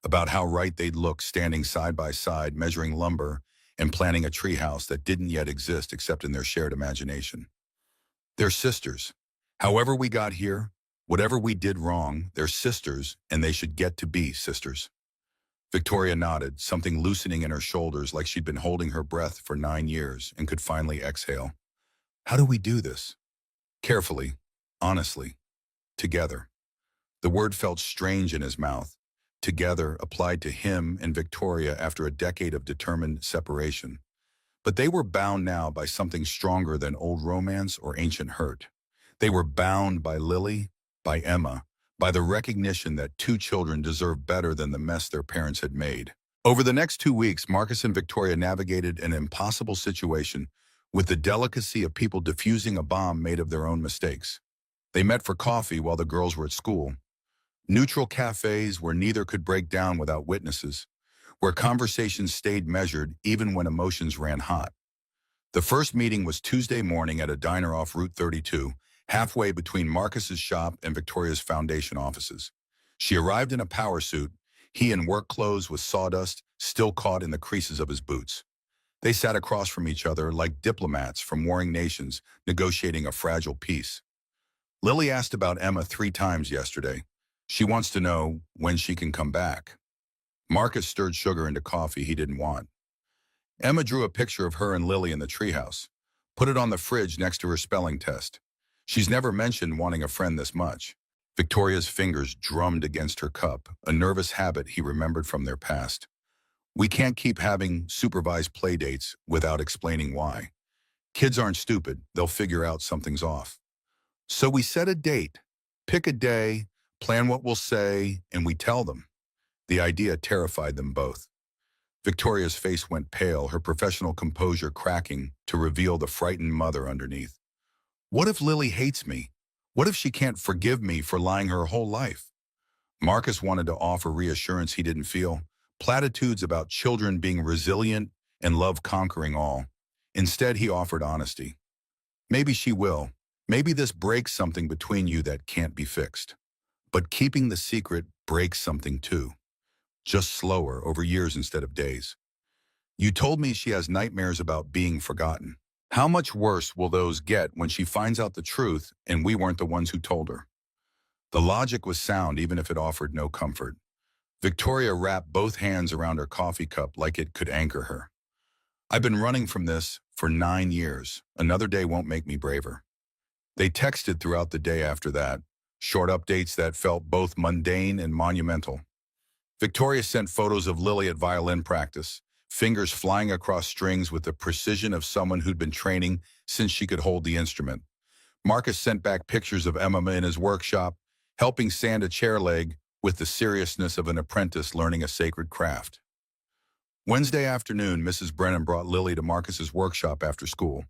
[SPEAKER 1] about how right they'd look standing side by side, measuring lumber and planning a treehouse that didn't yet exist except in their shared imagination. They're sisters. However we got here, whatever we did wrong, they're sisters, and they should get to be sisters. Victoria nodded, something loosening in her shoulders like she'd been holding her breath for 9 years and could finally exhale. How do we do this? Carefully, honestly, together. The word felt strange in his mouth. Together applied to him and Victoria after a decade of determined separation. But they were bound now by something stronger than old romance or ancient hurt. They were bound by Lily, by Emma, by the recognition that 2 children deserved better than the mess their parents had made. Over the next 2 weeks, Marcus and Victoria navigated an impossible situation with the delicacy of people diffusing a bomb made of their own mistakes. They met for coffee while the girls were at school. Neutral cafes where neither could break down without witnesses, where conversations stayed measured even when emotions ran hot. The first meeting was Tuesday morning at a diner off Route 32, halfway between Marcus's shop and Victoria's foundation offices. She arrived in a power suit, he in work clothes with sawdust still caught in the creases of his boots. They sat across from each other like diplomats from warring nations negotiating a fragile peace. Lily asked about Emma 3 times yesterday. She wants to know when she can come back. Marcus stirred sugar into coffee he didn't want. Emma drew a picture of her and Lily in the treehouse, put it on the fridge next to her spelling test. She's never mentioned wanting a friend this much. Victoria's fingers drummed against her cup, a nervous habit he remembered from their past. We can't keep having supervised play dates without explaining why. Kids aren't stupid, they'll figure out something's off. So we set a date, pick a day, plan what we'll say, and we tell them. The idea terrified them both. Victoria's face went pale, her professional composure cracking to reveal the frightened mother underneath. What if Lily hates me? What if she can't forgive me for lying her whole life? Marcus wanted to offer reassurance he didn't feel, platitudes about children being resilient and love conquering all. Instead, he offered honesty. Maybe she will. Maybe this breaks something between you that can't be fixed. But keeping the secret breaks something too. Just slower, over years instead of days. You told me she has nightmares about being forgotten. How much worse will those get when she finds out the truth and we weren't the ones who told her? The logic was sound even if it offered no comfort. Victoria wrapped both hands around her coffee cup like it could anchor her. I've been running from this for 9 years. Another day won't make me braver. They texted throughout the day after that, short updates that felt both mundane and monumental. Victoria sent photos of Lily at violin practice, fingers flying across strings with the precision of someone who'd been training since she could hold the instrument. Marcus sent back pictures of Emma in his workshop, helping sand a chair leg with the seriousness of an apprentice learning a sacred craft. Wednesday afternoon, Mrs. Brennan brought Lily to Marcus's workshop after school.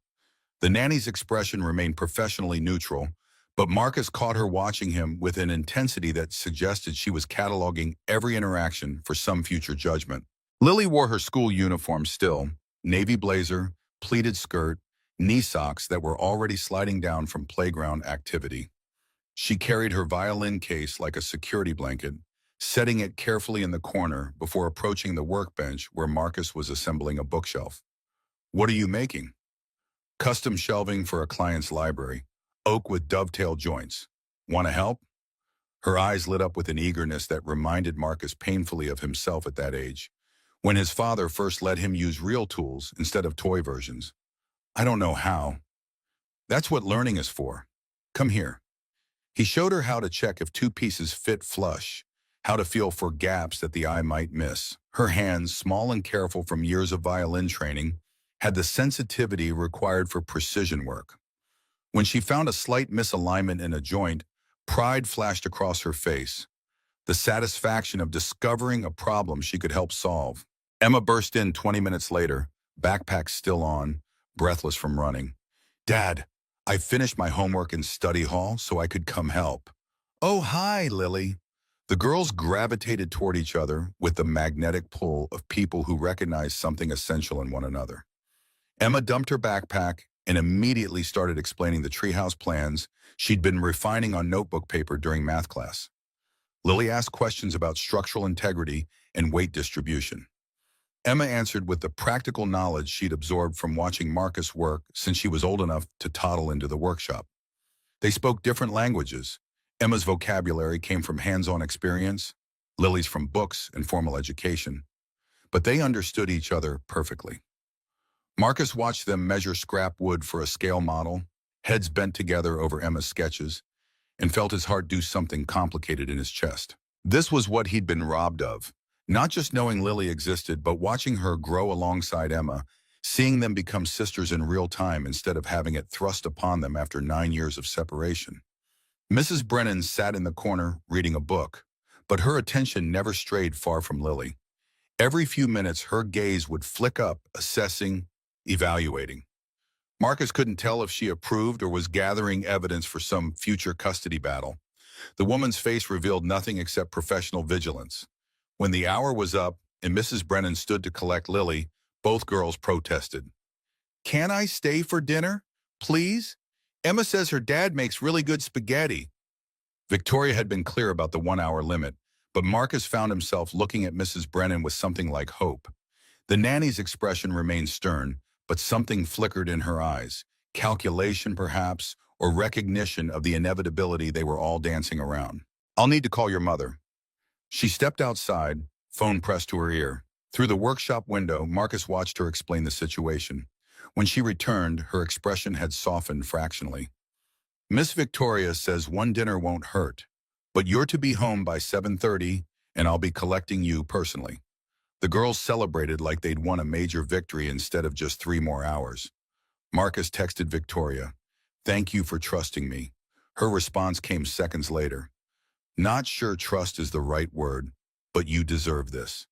[SPEAKER 1] The nanny's expression remained professionally neutral, but Marcus caught her watching him with an intensity that suggested she was cataloging every interaction for some future judgment. Lily wore her school uniform still, navy blazer, pleated skirt, knee socks that were already sliding down from playground activity. She carried her violin case like a security blanket, setting it carefully in the corner before approaching the workbench where Marcus was assembling a bookshelf. "What are you making?" "Custom shelving for a client's library, oak with dovetail joints. Want to help?" Her eyes lit up with an eagerness that reminded Marcus painfully of himself at that age, when his father first let him use real tools instead of toy versions. "I don't know how." "That's what learning is for. Come here." He showed her how to check if two pieces fit flush, how to feel for gaps that the eye might miss. Her hands, small and careful from years of violin training, had the sensitivity required for precision work. When she found a slight misalignment in a joint, pride flashed across her face, the satisfaction of discovering a problem she could help solve. Emma burst in 20 minutes later, backpack still on, breathless from running. "Dad, I finished my homework in study hall so I could come help." "Oh, hi, Lily." The girls gravitated toward each other with the magnetic pull of people who recognize something essential in one another. Emma dumped her backpack and immediately started explaining the treehouse plans she'd been refining on notebook paper during math class. Lily asked questions about structural integrity and weight distribution. Emma answered with the practical knowledge she'd absorbed from watching Marcus work since she was old enough to toddle into the workshop. They spoke different languages. Emma's vocabulary came from hands-on experience, Lily's from books and formal education, but they understood each other perfectly. Marcus watched them measure scrap wood for a scale model, heads bent together over Emma's sketches, and felt his heart do something complicated in his chest. This was what he'd been robbed of, not just knowing Lily existed, but watching her grow alongside Emma, seeing them become sisters in real time instead of having it thrust upon them after 9 years of separation. Mrs. Brennan sat in the corner reading a book, but her attention never strayed far from Lily. Every few minutes, her gaze would flick up, assessing, evaluating. Marcus couldn't tell if she approved or was gathering evidence for some future custody battle. The woman's face revealed nothing except professional vigilance. When the hour was up and Mrs. Brennan stood to collect Lily, both girls protested. "Can I stay for dinner, please? Emma says her dad makes really good spaghetti." Victoria had been clear about the 1-hour limit, but Marcus found himself looking at Mrs. Brennan with something like hope. The nanny's expression remained stern, but something flickered in her eyes, calculation perhaps, or recognition of the inevitability they were all dancing around. "I'll need to call your mother." She stepped outside, phone pressed to her ear. Through the workshop window, Marcus watched her explain the situation. When she returned, her expression had softened fractionally. "Miss Victoria says one dinner won't hurt, but you're to be home by 7:30, and I'll be collecting you personally." The girls celebrated like they'd won a major victory instead of just 3 more hours. Marcus texted Victoria, "Thank you for trusting me." Her response came seconds later. "Not sure trust is the right word, but you deserve this."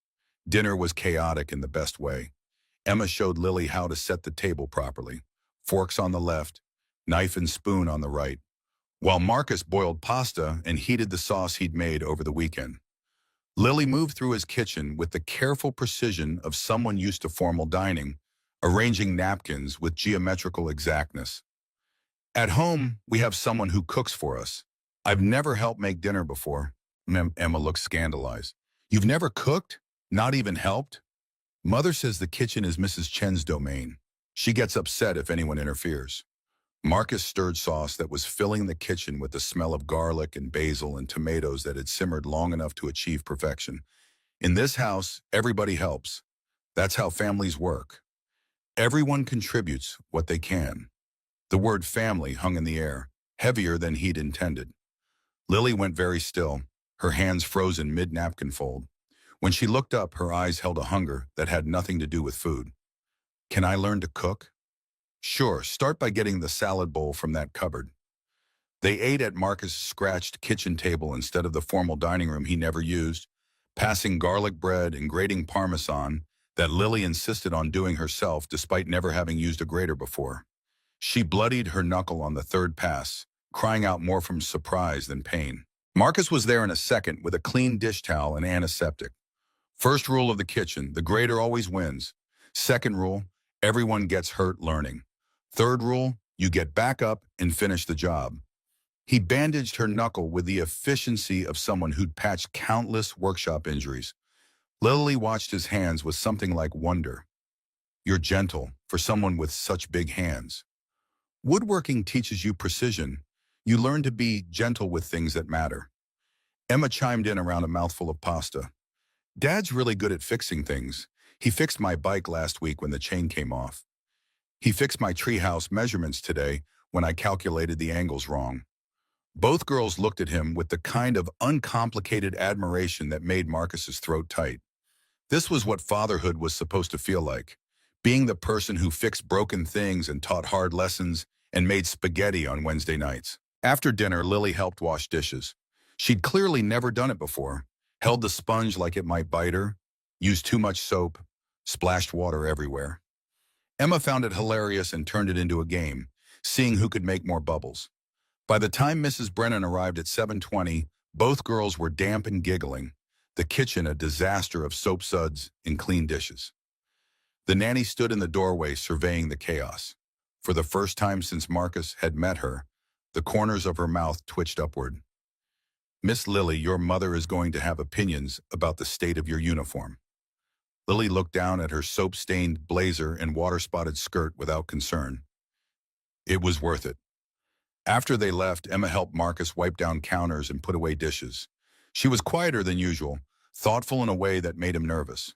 [SPEAKER 1] Dinner was chaotic in the best way. Emma showed Lily how to set the table properly. Forks on the left, knife and spoon on the right, while Marcus boiled pasta and heated the sauce he'd made over the weekend. Lily moved through his kitchen with the careful precision of someone used to formal dining, arranging napkins with geometrical exactness. "At home, we have someone who cooks for us. I've never helped make dinner before." Emma looked scandalized. "You've never cooked? Not even helped?" Mother says the kitchen is Mrs. Chen's domain. She gets upset if anyone interferes. Marcus stirred sauce that was filling the kitchen with the smell of garlic and basil and tomatoes that had simmered long enough to achieve perfection. In this house, everybody helps. That's how families work. Everyone contributes what they can. The word family hung in the air, heavier than he'd intended. Lily went very still, her hands frozen mid-napkin fold. When she looked up, her eyes held a hunger that had nothing to do with food. Can I learn to cook? Sure, start by getting the salad bowl from that cupboard. They ate at Marcus' scratched kitchen table instead of the formal dining room he never used, passing garlic bread and grating Parmesan that Lily insisted on doing herself despite never having used a grater before. She bloodied her knuckle on the third pass, crying out more from surprise than pain. Marcus was there in a second with a clean dish towel and antiseptic. First rule of the kitchen, the grater always wins. Second rule, everyone gets hurt learning. Third rule, you get back up and finish the job. He bandaged her knuckle with the efficiency of someone who'd patched countless workshop injuries. Lily watched his hands with something like wonder. You're gentle for someone with such big hands. Woodworking teaches you precision. You learn to be gentle with things that matter. Emma chimed in around a mouthful of pasta. Dad's really good at fixing things. He fixed my bike last week when the chain came off. He fixed my treehouse measurements today when I calculated the angles wrong. Both girls looked at him with the kind of uncomplicated admiration that made Marcus's throat tight. This was what fatherhood was supposed to feel like, being the person who fixed broken things and taught hard lessons and made spaghetti on Wednesday nights. After dinner, Lily helped wash dishes. She'd clearly never done it before, held the sponge like it might bite her, used too much soap, splashed water everywhere. Emma found it hilarious and turned it into a game, seeing who could make more bubbles. By the time Mrs. Brennan arrived at 7:20, both girls were damp and giggling, the kitchen a disaster of soap suds and clean dishes. The nanny stood in the doorway surveying the chaos. For the first time since Marcus had met her, the corners of her mouth twitched upward. Miss Lily, your mother is going to have opinions about the state of your uniform. Lily looked down at her soap-stained blazer and water-spotted skirt without concern. It was worth it. After they left, Emma helped Marcus wipe down counters and put away dishes. She was quieter than usual, thoughtful in a way that made him nervous.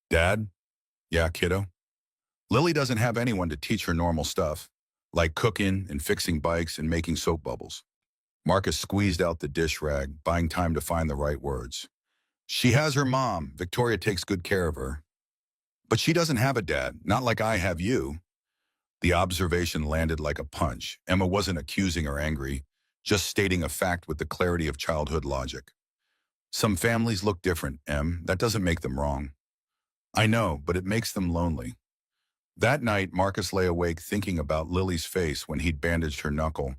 [SPEAKER 1] Dad? Yeah, kiddo? Lily doesn't have anyone to teach her normal stuff, like cooking and fixing bikes and making soap bubbles. Marcus squeezed out the dish rag, buying time to find the right words. She has her mom. Victoria takes good care of her. But she doesn't have a dad, not like I have you. The observation landed like a punch. Emma wasn't accusing or angry, just stating a fact with the clarity of childhood logic. Some families look different, Em. That doesn't make them wrong. I know, but it makes them lonely. That night, Marcus lay awake thinking about Lily's face when he'd bandaged her knuckle,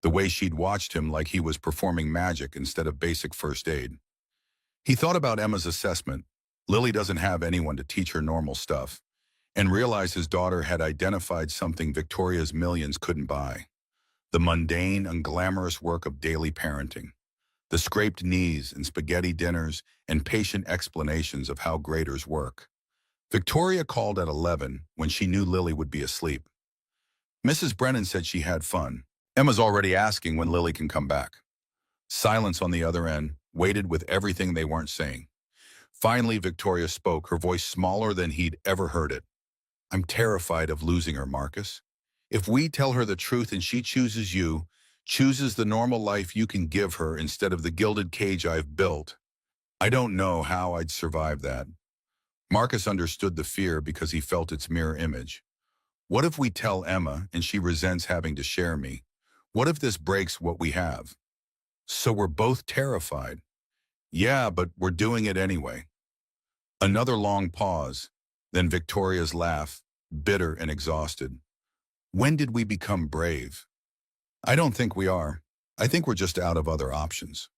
[SPEAKER 1] the way she'd watched him like he was performing magic instead of basic first aid. He thought about Emma's assessment. Lily doesn't have anyone to teach her normal stuff, and realized his daughter had identified something Victoria's millions couldn't buy. The mundane, unglamorous work of daily parenting. The scraped knees and spaghetti dinners and patient explanations of how graders work. Victoria called at 11 when she knew Lily would be asleep. Mrs. Brennan said she had fun. Emma's already asking when Lily can come back. Silence on the other end, waited with everything they weren't saying. Finally, Victoria spoke, her voice smaller than he'd ever heard it. I'm terrified of losing her, Marcus. If we tell her the truth and she chooses you, chooses the normal life you can give her instead of the gilded cage I've built, I don't know how I'd survive that. Marcus understood the fear because he felt its mirror image. What if we tell Emma and she resents having to share me? What if this breaks what we have? So we're both terrified. Yeah, but we're doing it anyway. Another long pause, then Victoria's laugh, bitter and exhausted. When did we become brave? I don't think we are. I think we're just out of other options.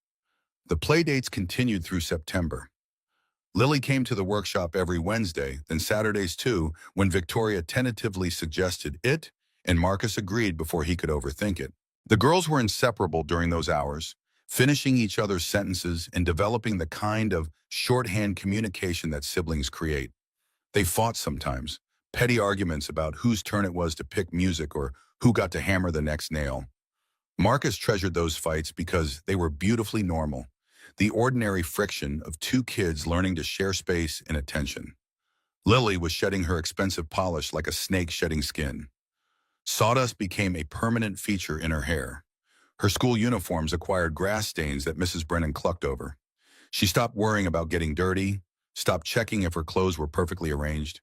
[SPEAKER 1] The playdates continued through September. Lily came to the workshop every Wednesday, then Saturdays too, when Victoria tentatively suggested it, and Marcus agreed before he could overthink it. The girls were inseparable during those hours, finishing each other's sentences and developing the kind of shorthand communication that siblings create. They fought sometimes, petty arguments about whose turn it was to pick music or who got to hammer the next nail. Marcus treasured those fights because they were beautifully normal, the ordinary friction of two kids learning to share space and attention. Lily was shedding her expensive polish like a snake shedding skin. Sawdust became a permanent feature in her hair. Her school uniforms acquired grass stains that Mrs. Brennan clucked over. She stopped worrying about getting dirty, stopped checking if her clothes were perfectly arranged,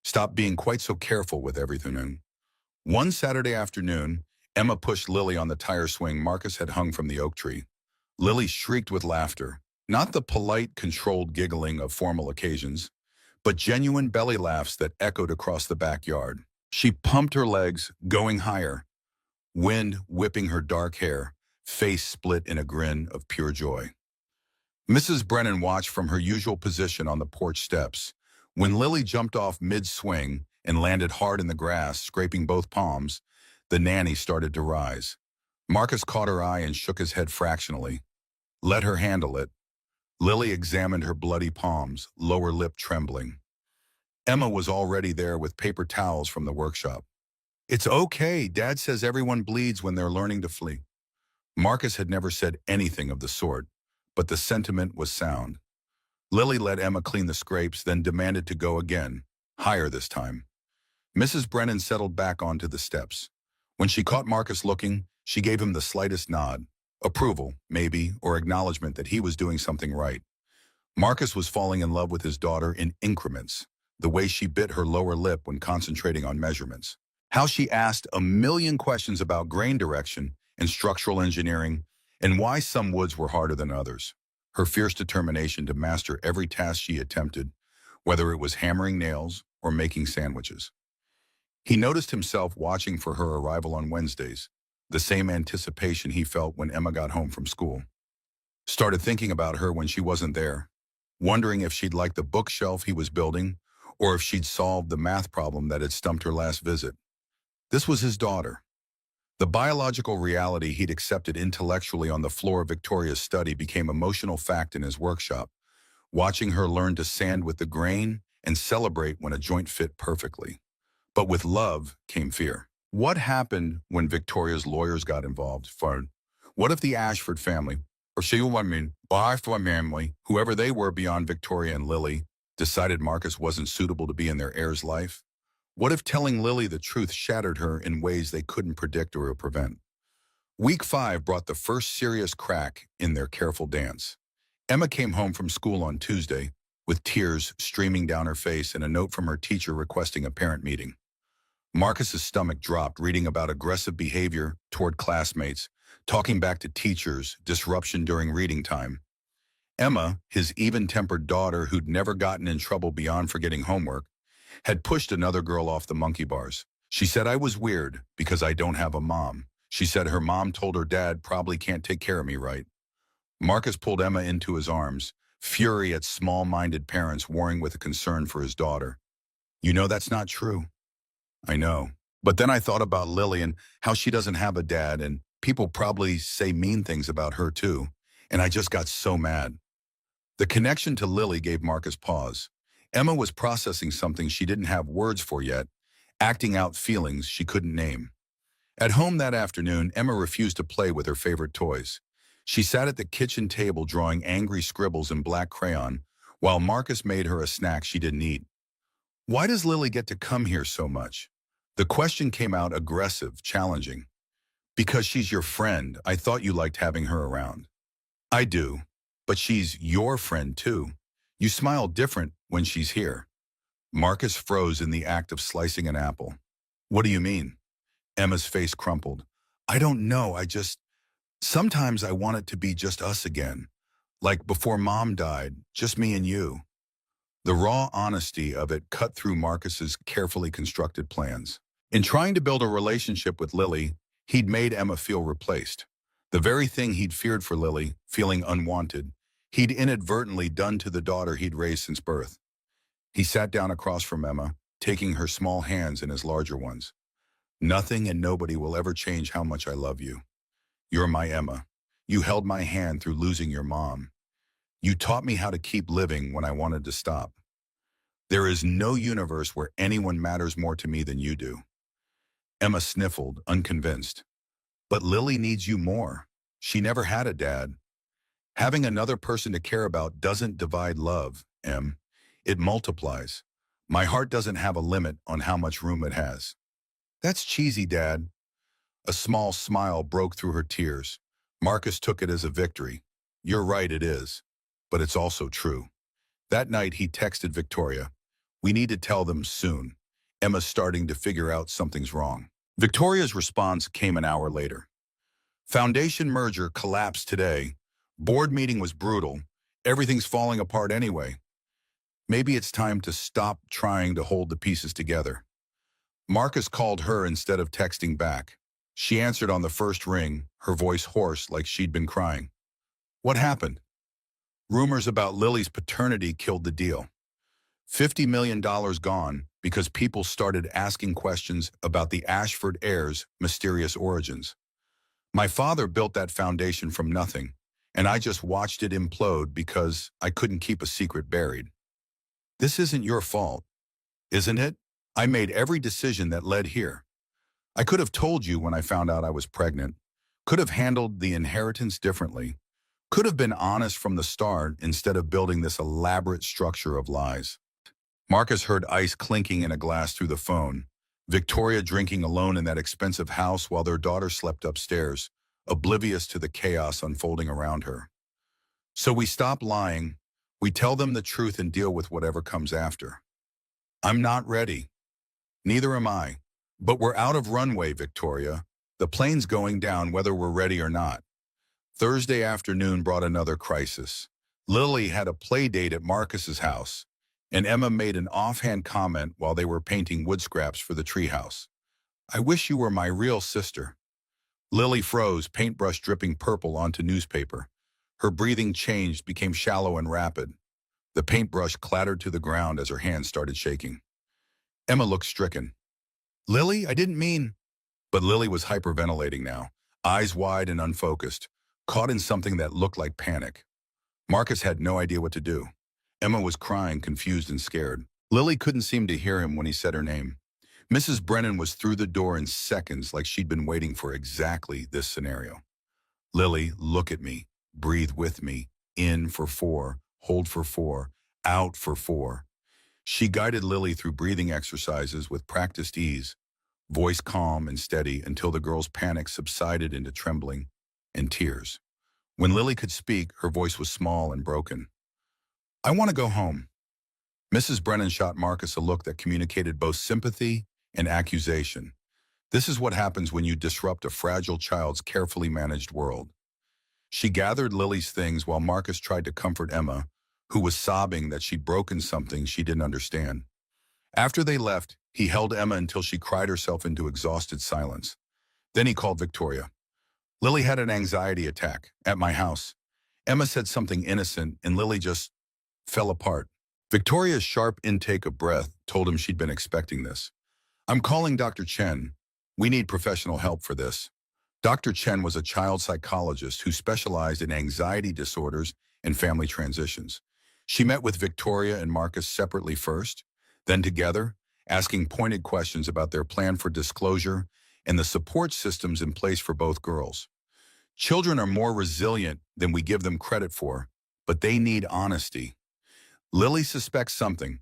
[SPEAKER 1] stopped being quite so careful with everything. One Saturday afternoon, Emma pushed Lily on the tire swing Marcus had hung from the oak tree. Lily shrieked with laughter, not the polite, controlled giggling of formal occasions, but genuine belly laughs that echoed across the backyard. She pumped her legs, going higher, wind whipping her dark hair, face split in a grin of pure joy. Mrs. Brennan watched from her usual position on the porch steps. When Lily jumped off mid-swing and landed hard in the grass, scraping both palms, the nanny started to rise. Marcus caught her eye and shook his head fractionally. Let her handle it. Lily examined her bloody palms, lower lip trembling. Emma was already there with paper towels from the workshop. It's okay, Dad says everyone bleeds when they're learning to flee. Marcus had never said anything of the sort, but the sentiment was sound. Lily let Emma clean the scrapes, then demanded to go again, higher this time. Mrs. Brennan settled back onto the steps. When she caught Marcus looking, she gave him the slightest nod. Approval, maybe, or acknowledgement that he was doing something right. Marcus was falling in love with his daughter in increments, the way she bit her lower lip when concentrating on measurements. How she asked a million questions about grain direction and structural engineering, and why some woods were harder than others. Her fierce determination to master every task she attempted, whether it was hammering nails or making sandwiches. He noticed himself watching for her arrival on Wednesdays, the same anticipation he felt when Emma got home from school. Started thinking about her when she wasn't there, wondering if she'd like the bookshelf he was building or if she'd solved the math problem that had stumped her last visit. This was his daughter. The biological reality he'd accepted intellectually on the floor of Victoria's study became emotional fact in his workshop, watching her learn to sand with the grain and celebrate when a joint fit perfectly. But with love came fear. What happened when Victoria's lawyers got involved? Fern? What if the Ashford family, or Ashford family, whoever they were beyond Victoria and Lily, decided Marcus wasn't suitable to be in their heir's life? What if telling Lily the truth shattered her in ways they couldn't predict or prevent? Week 5 brought the first serious crack in their careful dance. Emma came home from school on Tuesday, with tears streaming down her face and a note from her teacher requesting a parent meeting. Marcus's stomach dropped reading about aggressive behavior toward classmates, talking back to teachers, disruption during reading time. Emma, his even-tempered daughter who'd never gotten in trouble beyond forgetting homework, had pushed another girl off the monkey bars. She said I was weird because I don't have a mom. She said her mom told her dad probably can't take care of me right. Marcus pulled Emma into his arms, fury at small-minded parents warring with a concern for his daughter. You know that's not true. I know. But then I thought about Lily and how she doesn't have a dad, and people probably say mean things about her too. And I just got so mad. The connection to Lily gave Marcus pause. Emma was processing something she didn't have words for yet, acting out feelings she couldn't name. At home that afternoon, Emma refused to play with her favorite toys. She sat at the kitchen table drawing angry scribbles in black crayon, while Marcus made her a snack she didn't eat. Why does Lily get to come here so much? The question came out aggressive, challenging. Because she's your friend. I thought you liked having her around. I do, but she's your friend too. You smile different when she's here. Marcus froze in the act of slicing an apple. What do you mean? Emma's face crumpled. I don't know, sometimes I want it to be just us again. Like before Mom died, just me and you. The raw honesty of it cut through Marcus's carefully constructed plans. In trying to build a relationship with Lily, he'd made Emma feel replaced. The very thing he'd feared for Lily, feeling unwanted, he'd inadvertently done to the daughter he'd raised since birth. He sat down across from Emma, taking her small hands in his larger ones. Nothing and nobody will ever change how much I love you. You're my Emma. You held my hand through losing your mom. You taught me how to keep living when I wanted to stop. There is no universe where anyone matters more to me than you do. Emma sniffled, unconvinced. But Lily needs you more. She never had a dad. Having another person to care about doesn't divide love, Em. It multiplies. My heart doesn't have a limit on how much room it has. That's cheesy, Dad. A small smile broke through her tears. Marcus took it as a victory. You're right, it is. But it's also true. That night, he texted Victoria. We need to tell them soon. Emma's starting to figure out something's wrong. Victoria's response came an hour later. Foundation merger collapsed today. Board meeting was brutal. Everything's falling apart anyway. Maybe it's time to stop trying to hold the pieces together. Marcus called her instead of texting back. She answered on the first ring, her voice hoarse like she'd been crying. What happened? Rumors about Lily's paternity killed the deal. $50 million gone because people started asking questions about the Ashford heirs' mysterious origins. My father built that foundation from nothing, and I just watched it implode because I couldn't keep a secret buried. This isn't your fault, isn't it? I made every decision that led here. I could have told you when I found out I was pregnant, could have handled the inheritance differently, could have been honest from the start instead of building this elaborate structure of lies. Marcus heard ice clinking in a glass through the phone, Victoria drinking alone in that expensive house while their daughter slept upstairs, oblivious to the chaos unfolding around her. So we stop lying, we tell them the truth and deal with whatever comes after. I'm not ready. Neither am I. But we're out of runway, Victoria. The plane's going down whether we're ready or not. Thursday afternoon brought another crisis. Lily had a play date at Marcus's house, and Emma made an offhand comment while they were painting wood scraps for the treehouse. I wish you were my real sister. Lily froze, paintbrush dripping purple onto newspaper. Her breathing changed, became shallow and rapid. The paintbrush clattered to the ground as her hands started shaking. Emma looked stricken. Lily, I didn't mean... But Lily was hyperventilating now, eyes wide and unfocused, caught in something that looked like panic. Marcus had no idea what to do. Emma was crying, confused and scared. Lily couldn't seem to hear him when he said her name. Mrs. Brennan was through the door in seconds like she'd been waiting for exactly this scenario. Lily, look at me. Breathe with me. In for 4, hold for 4, out for 4. She guided Lily through breathing exercises with practiced ease, voice calm and steady until the girl's panic subsided into trembling and tears. When Lily could speak, her voice was small and broken. I want to go home. Mrs. Brennan shot Marcus a look that communicated both sympathy and accusation. This is what happens when you disrupt a fragile child's carefully managed world. She gathered Lily's things while Marcus tried to comfort Emma, who was sobbing that she'd broken something she didn't understand. After they left, he held Emma until she cried herself into exhausted silence. Then he called Victoria. Lily had an anxiety attack at my house. Emma said something innocent, and Lily just fell apart. Victoria's sharp intake of breath told him she'd been expecting this. I'm calling Dr. Chen. We need professional help for this. Dr. Chen was a child psychologist who specialized in anxiety disorders and family transitions. She met with Victoria and Marcus separately first, then together, asking pointed questions about their plan for disclosure and the support systems in place for both girls. Children are more resilient than we give them credit for, but they need honesty. Lily suspects something.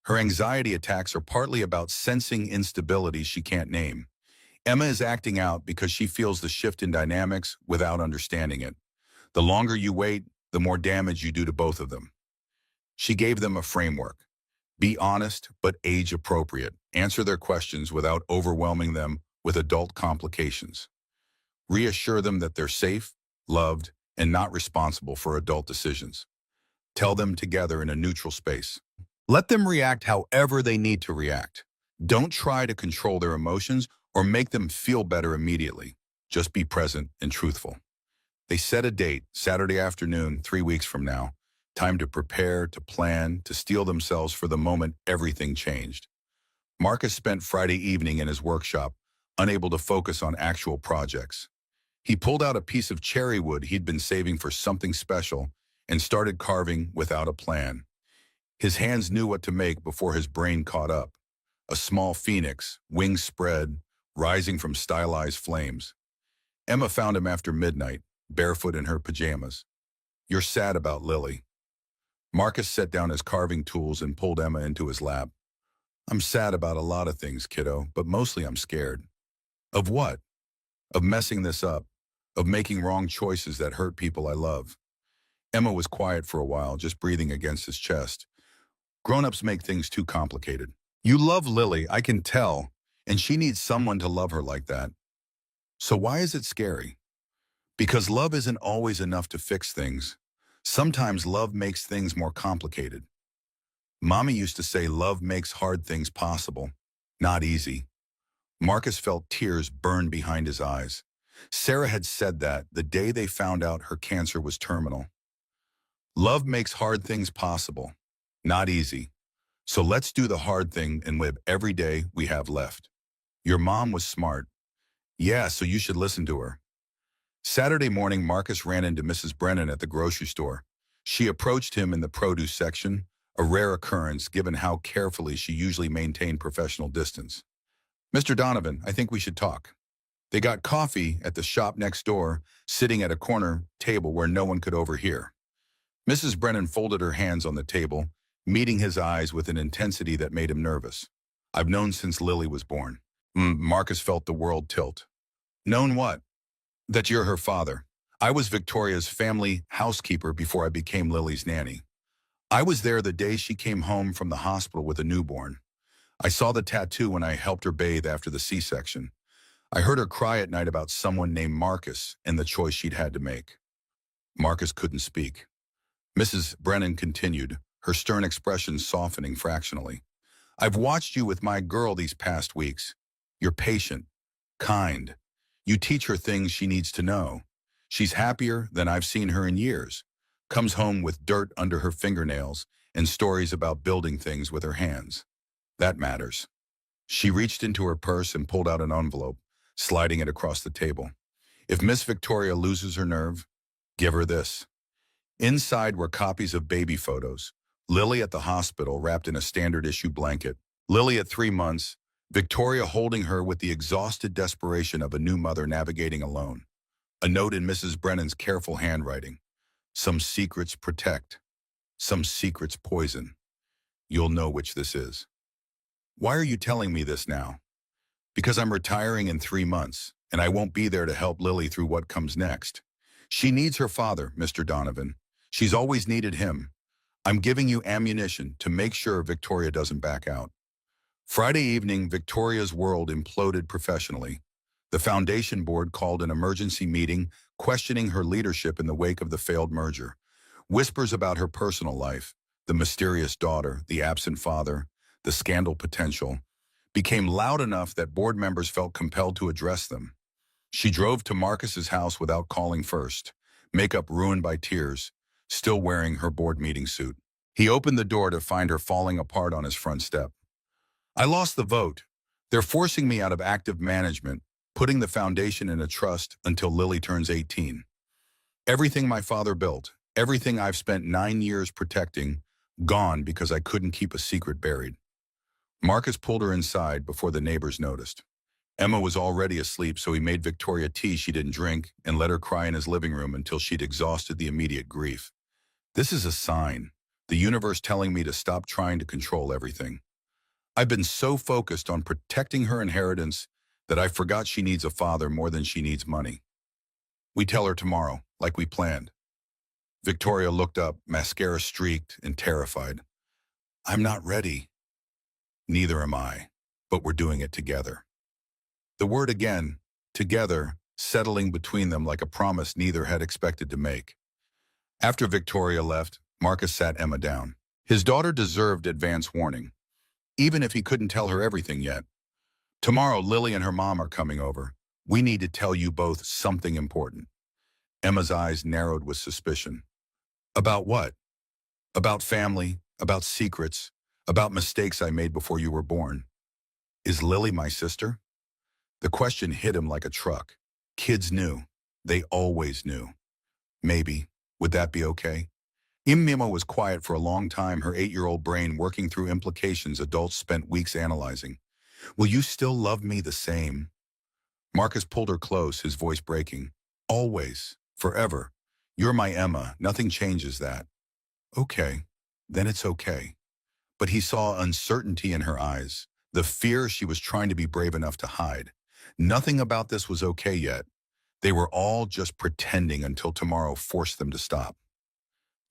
[SPEAKER 1] Her anxiety attacks are partly about sensing instability she can't name. Emma is acting out because she feels the shift in dynamics without understanding it. The longer you wait, the more damage you do to both of them. She gave them a framework. Be honest, but age-appropriate. Answer their questions without overwhelming them with adult complications. Reassure them that they're safe, loved, and not responsible for adult decisions. Tell them together in a neutral space. Let them react however they need to react. Don't try to control their emotions or make them feel better immediately. Just be present and truthful. They set a date, Saturday afternoon, 3 weeks from now. Time to prepare, to plan, to steel themselves for the moment everything changed. Marcus spent Friday evening in his workshop, unable to focus on actual projects. He pulled out a piece of cherry wood he'd been saving for something special and started carving without a plan. His hands knew what to make before his brain caught up. A small phoenix, wings spread, rising from stylized flames. Emma found him after midnight, barefoot in her pajamas. "You're sad about Lily." Marcus set down his carving tools and pulled Emma into his lap. "I'm sad about a lot of things, kiddo, but mostly I'm scared." "Of what?" "Of messing this up, of making wrong choices that hurt people I love." Emma was quiet for a while, just breathing against his chest. "Grown-ups make things too complicated. You love Lily, I can tell, and she needs someone to love her like that. So why is it scary?" "Because love isn't always enough to fix things. Sometimes love makes things more complicated. Mommy used to say love makes hard things possible, not easy." Marcus felt tears burn behind his eyes. Sarah had said that the day they found out her cancer was terminal. Love makes hard things possible, not easy. So let's do the hard thing and live every day we have left. Your mom was smart. Yeah, so you should listen to her. Saturday morning, Marcus ran into Mrs. Brennan at the grocery store. She approached him in the produce section, a rare occurrence given how carefully she usually maintained professional distance. "Mr. Donovan, I think we should talk." They got coffee at the shop next door, sitting at a corner table where no one could overhear. Mrs. Brennan folded her hands on the table, meeting his eyes with an intensity that made him nervous. "I've known since Lily was born." Marcus felt the world tilt. "Known what?" "That you're her father. I was Victoria's family housekeeper before I became Lily's nanny. I was there the day she came home from the hospital with a newborn. I saw the tattoo when I helped her bathe after the C-section. I heard her cry at night about someone named Marcus and the choice she'd had to make." Marcus couldn't speak. Mrs. Brennan continued, her stern expression softening fractionally. "I've watched you with my girl these past weeks. You're patient, kind. You teach her things she needs to know. She's happier than I've seen her in years. Comes home with dirt under her fingernails and stories about building things with her hands. That matters." She reached into her purse and pulled out an envelope, sliding it across the table. "If Miss Victoria loses her nerve, give her this." Inside were copies of baby photos. Lily at the hospital wrapped in a standard issue blanket. Lily at 3 months, Victoria holding her with the exhausted desperation of a new mother navigating alone. A note in Mrs. Brennan's careful handwriting. "Some secrets protect. Some secrets poison. You'll know which this is." "Why are you telling me this now?" "Because I'm retiring in 3 months, and I won't be there to help Lily through what comes next. She needs her father, Mr. Donovan. She's always needed him. I'm giving you ammunition to make sure Victoria doesn't back out." Friday evening, Victoria's world imploded professionally. The foundation board called an emergency meeting, questioning her leadership in the wake of the failed merger. Whispers about her personal life, the mysterious daughter, the absent father, the scandal potential, became loud enough that board members felt compelled to address them. She drove to Marcus's house without calling first, makeup ruined by tears, still wearing her board meeting suit. He opened the door to find her falling apart on his front step. "I lost the vote. They're forcing me out of active management, putting the foundation in a trust until Lily turns 18. Everything my father built, everything I've spent 9 years protecting, gone because I couldn't keep a secret buried." Marcus pulled her inside before the neighbors noticed. Emma was already asleep, so he made Victoria tea she didn't drink and let her cry in his living room until she'd exhausted the immediate grief. "This is a sign, the universe telling me to stop trying to control everything. I've been so focused on protecting her inheritance that I forgot she needs a father more than she needs money. We tell her tomorrow, like we planned." Victoria looked up, mascara streaked and terrified. "I'm not ready." "Neither am I, but we're doing it together." The word again, together, settling between them like a promise neither had expected to make. After Victoria left, Marcus sat Emma down. His daughter deserved advance warning, even if he couldn't tell her everything yet. "Tomorrow, Lily and her mom are coming over. We need to tell you both something important." Emma's eyes narrowed with suspicion. "About what?" "About family, about secrets, about mistakes I made before you were born." "Is Lily my sister?" The question hit him like a truck. Kids knew. They always knew. "Maybe. Would that be okay?" Emma was quiet for a long time, her 8-year-old brain working through implications adults spent weeks analyzing. Will you still love me the same? Marcus pulled her close, his voice breaking. Always. Forever. You're my Emma. Nothing changes that. Okay. Then it's okay. But he saw uncertainty in her eyes, the fear she was trying to be brave enough to hide. Nothing about this was okay yet. They were all just pretending until tomorrow forced them to stop.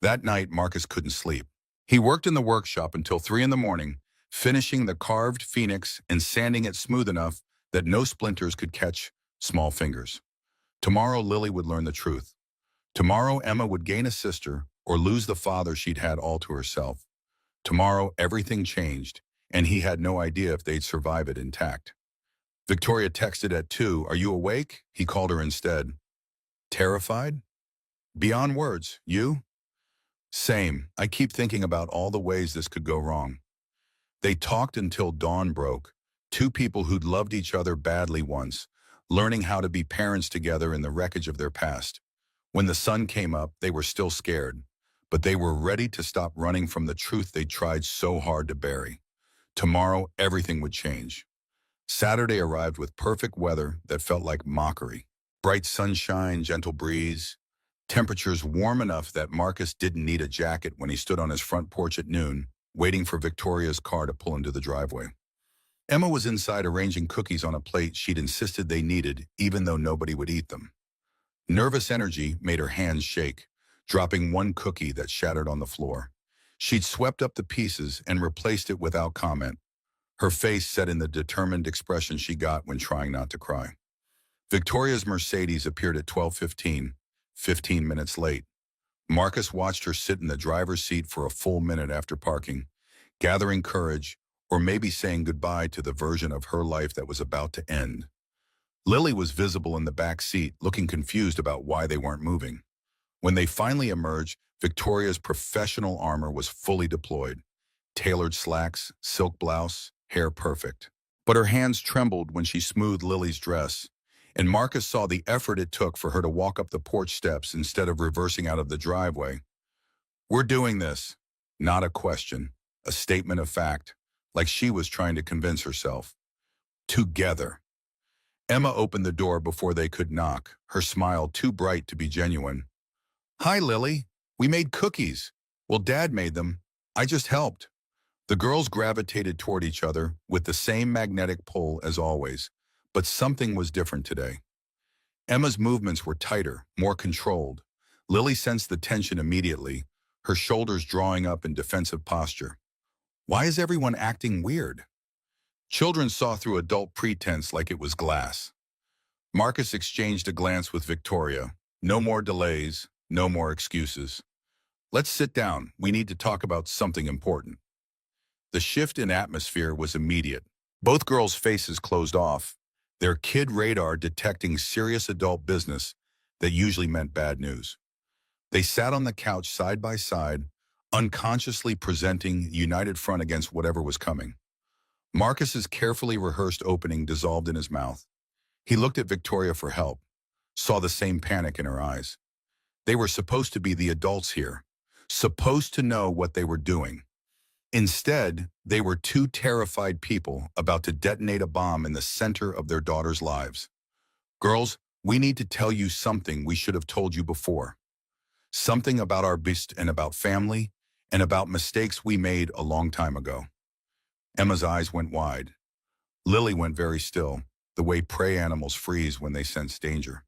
[SPEAKER 1] That night, Marcus couldn't sleep. He worked in the workshop until 3 in the morning, finishing the carved phoenix and sanding it smooth enough that no splinters could catch small fingers. Tomorrow, Lily would learn the truth. Tomorrow, Emma would gain a sister or lose the father she'd had all to herself. Tomorrow, everything changed, and he had no idea if they'd survive it intact. Victoria texted at 2, "Are you awake?" He called her instead. Terrified? Beyond words. You? Same. I keep thinking about all the ways this could go wrong. They talked until dawn broke, two people who'd loved each other badly once, learning how to be parents together in the wreckage of their past. When the sun came up, they were still scared, but they were ready to stop running from the truth they'd tried so hard to bury. Tomorrow, everything would change. Saturday arrived with perfect weather that felt like mockery. Bright sunshine, gentle breeze, temperatures warm enough that Marcus didn't need a jacket when he stood on his front porch at noon, waiting for Victoria's car to pull into the driveway. Emma was inside arranging cookies on a plate she'd insisted they needed, even though nobody would eat them. Nervous energy made her hands shake, dropping one cookie that shattered on the floor. She'd swept up the pieces and replaced it without comment, her face set in the determined expression she got when trying not to cry. Victoria's Mercedes appeared at 12:15, 15 minutes late. Marcus watched her sit in the driver's seat for a full minute after parking, gathering courage, or maybe saying goodbye to the version of her life that was about to end. Lily was visible in the back seat, looking confused about why they weren't moving. When they finally emerged, Victoria's professional armor was fully deployed. Tailored slacks, silk blouse, hair perfect. But her hands trembled when she smoothed Lily's dress, and Marcus saw the effort it took for her to walk up the porch steps instead of reversing out of the driveway. "We're doing this." Not a question, a statement of fact, like she was trying to convince herself. Together. Emma opened the door before they could knock, her smile too bright to be genuine. "Hi, Lily. We made cookies." "Well, Dad made them. I just helped." The girls gravitated toward each other with the same magnetic pull as always, but something was different today. Emma's movements were tighter, more controlled. Lily sensed the tension immediately, her shoulders drawing up in defensive posture. Why is everyone acting weird? Children saw through adult pretense like it was glass. Marcus exchanged a glance with Victoria. No more delays, no more excuses. "Let's sit down. We need to talk about something important." The shift in atmosphere was immediate. Both girls' faces closed off, their kid radar detecting serious adult business that usually meant bad news. They sat on the couch side by side, unconsciously presenting united front against whatever was coming. Marcus's carefully rehearsed opening dissolved in his mouth. He looked at Victoria for help, saw the same panic in her eyes. They were supposed to be the adults here, supposed to know what they were doing. Instead, they were two terrified people about to detonate a bomb in the center of their daughters' lives. "Girls, we need to tell you something we should have told you before. Something about our beast and about family and about mistakes we made a long time ago." Emma's eyes went wide. Lily went very still, the way prey animals freeze when they sense danger.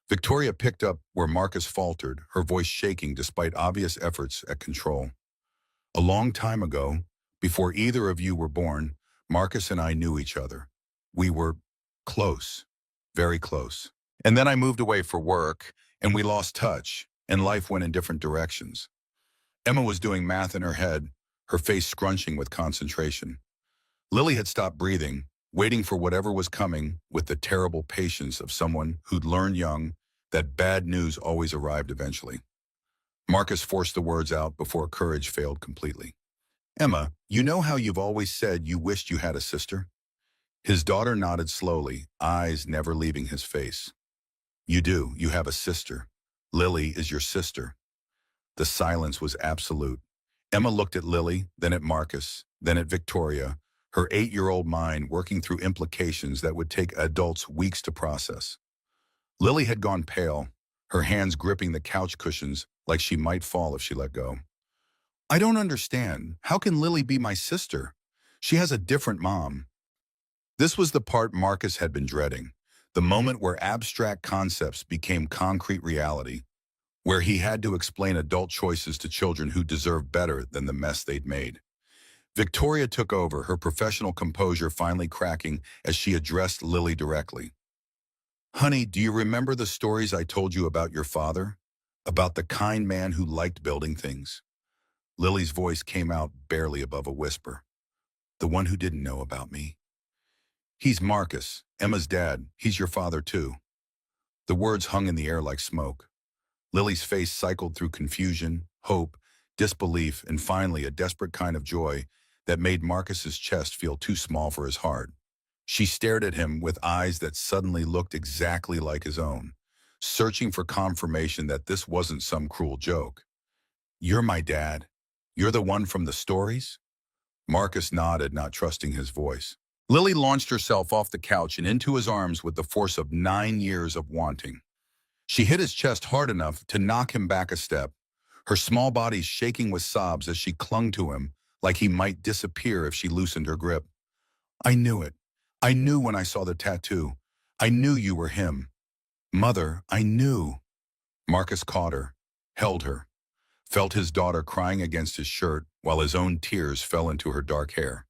[SPEAKER 1] Victoria picked up where Marcus faltered, her voice shaking despite obvious efforts at control. "A long time ago, before either of you were born, Marcus and I knew each other. We were close, very close. And then I moved away for work, and we lost touch, and life went in different directions." Emma was doing math in her head, her face scrunching with concentration. Lily had stopped breathing, waiting for whatever was coming with the terrible patience of someone who'd learned young that bad news always arrived eventually. Marcus forced the words out before courage failed completely. "Emma, you know how you've always said you wished you had a sister?" His daughter nodded slowly, eyes never leaving his face. "You do. You have a sister. Lily is your sister." The silence was absolute. Emma looked at Lily, then at Marcus, then at Victoria, her 8-year-old mind working through implications that would take adults weeks to process. Lily had gone pale, her hands gripping the couch cushions like she might fall if she let go. I don't understand. How can Lily be my sister? She has a different mom. This was the part Marcus had been dreading, the moment where abstract concepts became concrete reality, where he had to explain adult choices to children who deserved better than the mess they'd made. Victoria took over, her professional composure finally cracking as she addressed Lily directly. Honey, do you remember the stories I told you about your father? About the kind man who liked building things? Lily's voice came out barely above a whisper. The one who didn't know about me. He's Marcus, Emma's dad. He's your father too. The words hung in the air like smoke. Lily's face cycled through confusion, hope, disbelief, and finally a desperate kind of joy that made Marcus's chest feel too small for his heart. She stared at him with eyes that suddenly looked exactly like his own, searching for confirmation that this wasn't some cruel joke. You're my dad. You're the one from the stories? Marcus nodded, not trusting his voice. Lily launched herself off the couch and into his arms with the force of 9 years of wanting. She hit his chest hard enough to knock him back a step, her small body shaking with sobs as she clung to him like he might disappear if she loosened her grip. I knew it. I knew when I saw the tattoo. I knew you were him. Mother, I knew. Marcus caught her, held her, felt his daughter crying against his shirt while his own tears fell into her dark hair.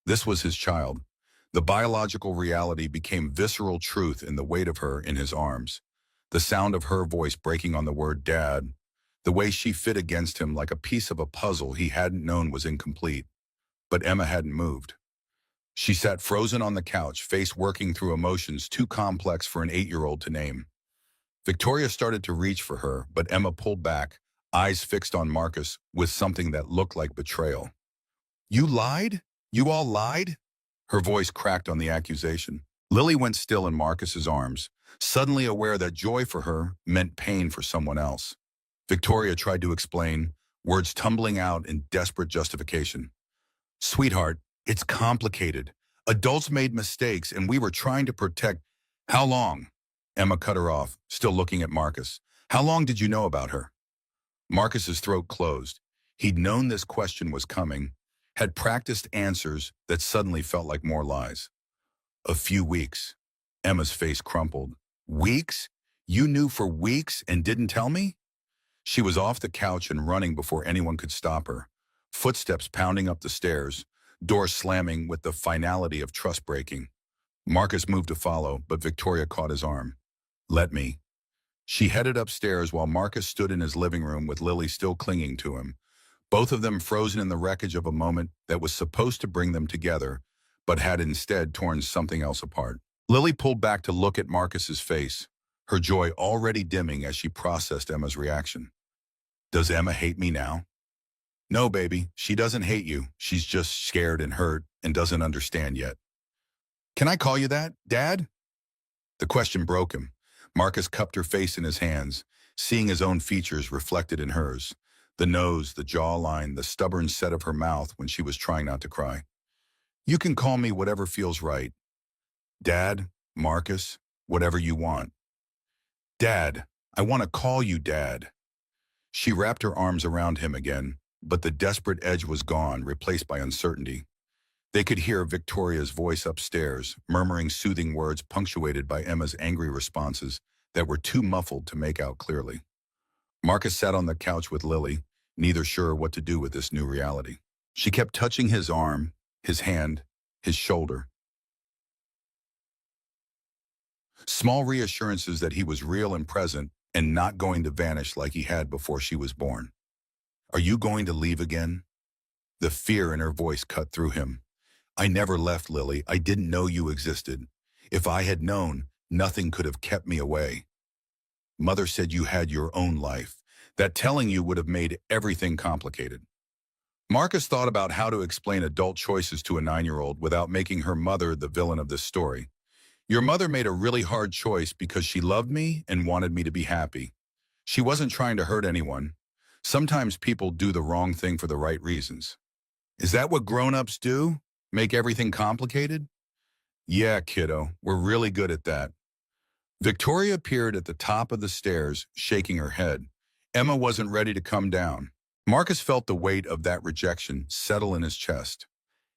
[SPEAKER 1] This was his child. The biological reality became visceral truth in the weight of her in his arms. The sound of her voice breaking on the word dad, the way she fit against him like a piece of a puzzle he hadn't known was incomplete. But Emma hadn't moved. She sat frozen on the couch, face working through emotions too complex for an 8-year-old to name. Victoria started to reach for her, but Emma pulled back, eyes fixed on Marcus with something that looked like betrayal. You lied? You all lied? Her voice cracked on the accusation. Lily went still in Marcus's arms, suddenly aware that joy for her meant pain for someone else. Victoria tried to explain, words tumbling out in desperate justification. Sweetheart, it's complicated. Adults made mistakes and we were trying to protect. How long? Emma cut her off, still looking at Marcus. How long did you know about her? Marcus's throat closed. He'd known this question was coming, had practiced answers that suddenly felt like more lies. A few weeks. Emma's face crumpled. Weeks? You knew for weeks and didn't tell me? She was off the couch and running before anyone could stop her. Footsteps pounding up the stairs, door slamming with the finality of trust breaking. Marcus moved to follow, but Victoria caught his arm. Let me. She headed upstairs while Marcus stood in his living room with Lily still clinging to him, both of them frozen in the wreckage of a moment that was supposed to bring them together, but had instead torn something else apart. Lily pulled back to look at Marcus's face, her joy already dimming as she processed Emma's reaction. Does Emma hate me now? No, baby, she doesn't hate you. She's just scared and hurt and doesn't understand yet. Can I call you that, Dad? The question broke him. Marcus cupped her face in his hands, seeing his own features reflected in hers. The nose, the jawline, the stubborn set of her mouth when she was trying not to cry. You can call me whatever feels right. Dad, Marcus, whatever you want. Dad, I want to call you Dad. She wrapped her arms around him again, but the desperate edge was gone, replaced by uncertainty. They could hear Victoria's voice upstairs, murmuring soothing words punctuated by Emma's angry responses that were too muffled to make out clearly. Marcus sat on the couch with Lily, neither sure what to do with this new reality. She kept touching his arm, his hand, his shoulder. Small reassurances that he was real and present and not going to vanish like he had before she was born. Are you going to leave again? The fear in her voice cut through him. I never left, Lily. I didn't know you existed. If I had known, nothing could have kept me away. Mother said you had your own life, that telling you would have made everything complicated. Marcus thought about how to explain adult choices to a 9-year-old without making her mother the villain of this story. Your mother made a really hard choice because she loved me and wanted me to be happy. She wasn't trying to hurt anyone. Sometimes people do the wrong thing for the right reasons. Is that what grown-ups do? Make everything complicated? Yeah, kiddo, we're really good at that. Victoria appeared at the top of the stairs, shaking her head. Emma wasn't ready to come down. Marcus felt the weight of that rejection settle in his chest.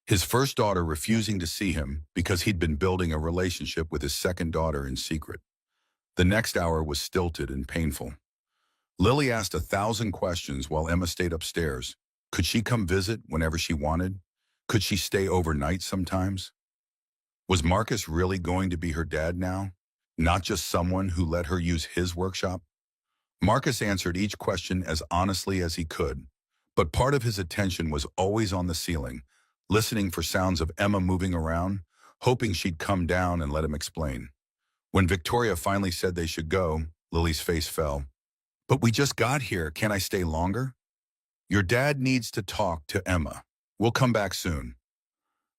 [SPEAKER 1] His first daughter refusing to see him because he'd been building a relationship with his second daughter in secret. The next hour was stilted and painful. Lily asked 1,000 questions while Emma stayed upstairs. Could she come visit whenever she wanted? Could she stay overnight sometimes? Was Marcus really going to be her dad now? Not just someone who let her use his workshop? Marcus answered each question as honestly as he could, but part of his attention was always on the ceiling, listening for sounds of Emma moving around, hoping she'd come down and let him explain. When Victoria finally said they should go, Lily's face fell. But we just got here. Can I stay longer? Your dad needs to talk to Emma. We'll come back soon.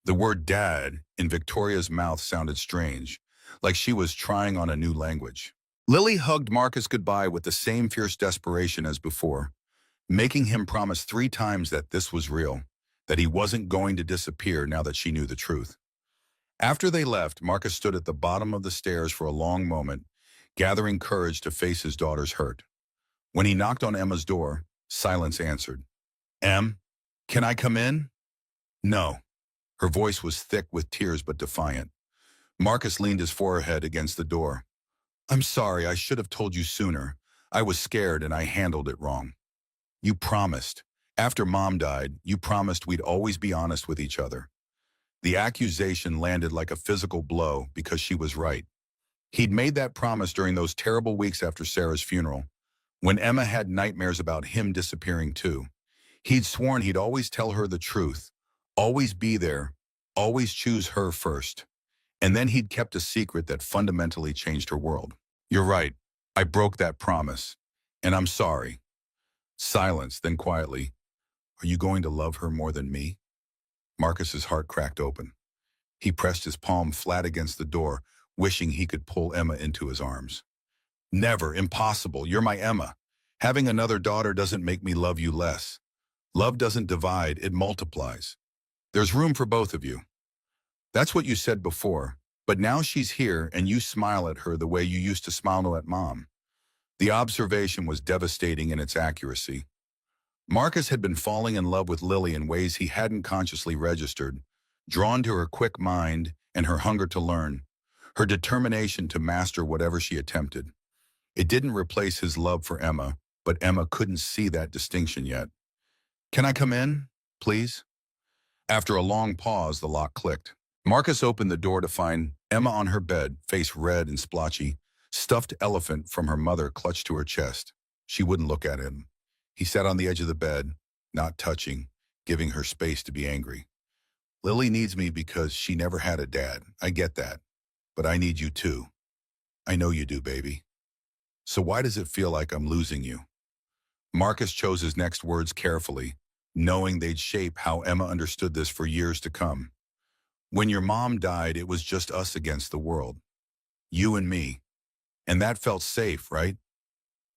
[SPEAKER 1] The word dad in Victoria's mouth sounded strange, like she was trying on a new language. Lily hugged Marcus goodbye with the same fierce desperation as before, making him promise 3 times that this was real, that he wasn't going to disappear now that she knew the truth. After they left, Marcus stood at the bottom of the stairs for a long moment, gathering courage to face his daughter's hurt. When he knocked on Emma's door, silence answered. Em, can I come in? No. Her voice was thick with tears but defiant. Marcus leaned his forehead against the door. I'm sorry, I should have told you sooner. I was scared and I handled it wrong. You promised. After Mom died, you promised we'd always be honest with each other. The accusation landed like a physical blow because she was right. He'd made that promise during those terrible weeks after Sarah's funeral, when Emma had nightmares about him disappearing too. He'd sworn he'd always tell her the truth, always be there, always choose her first. And then he'd kept a secret that fundamentally changed her world. You're right. I broke that promise. And I'm sorry. Silence, then quietly. Are you going to love her more than me? Marcus's heart cracked open. He pressed his palm flat against the door, wishing he could pull Emma into his arms. Never, impossible. You're my Emma. Having another daughter doesn't make me love you less. Love doesn't divide, it multiplies. There's room for both of you. That's what you said before, but now she's here and you smile at her the way you used to smile at Mom. The observation was devastating in its accuracy. Marcus had been falling in love with Lily in ways he hadn't consciously registered, drawn to her quick mind and her hunger to learn, her determination to master whatever she attempted. It didn't replace his love for Emma, but Emma couldn't see that distinction yet. Can I come in, please? After a long pause, the lock clicked. Marcus opened the door to find Emma on her bed, face red and splotchy, stuffed elephant from her mother clutched to her chest. She wouldn't look at him. He sat on the edge of the bed, not touching, giving her space to be angry. Lily needs me because she never had a dad. I get that. But I need you too. I know you do, baby. So why does it feel like I'm losing you? Marcus chose his next words carefully, knowing they'd shape how Emma understood this for years to come. When your mom died, it was just us against the world. You and me. And that felt safe, right?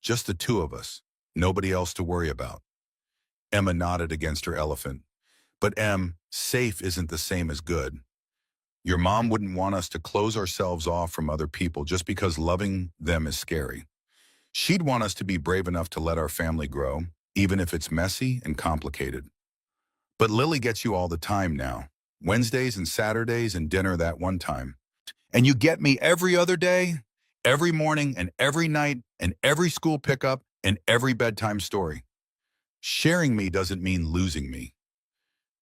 [SPEAKER 1] Just the two of us. Nobody else to worry about. Emma nodded against her elephant. But safe isn't the same as good. Your mom wouldn't want us to close ourselves off from other people just because loving them is scary. She'd want us to be brave enough to let our family grow, even if it's messy and complicated. But Lily gets you all the time now. Wednesdays and Saturdays and dinner that one time. And you get me every other day, every morning and every night and every school pickup and every bedtime story. Sharing me doesn't mean losing me.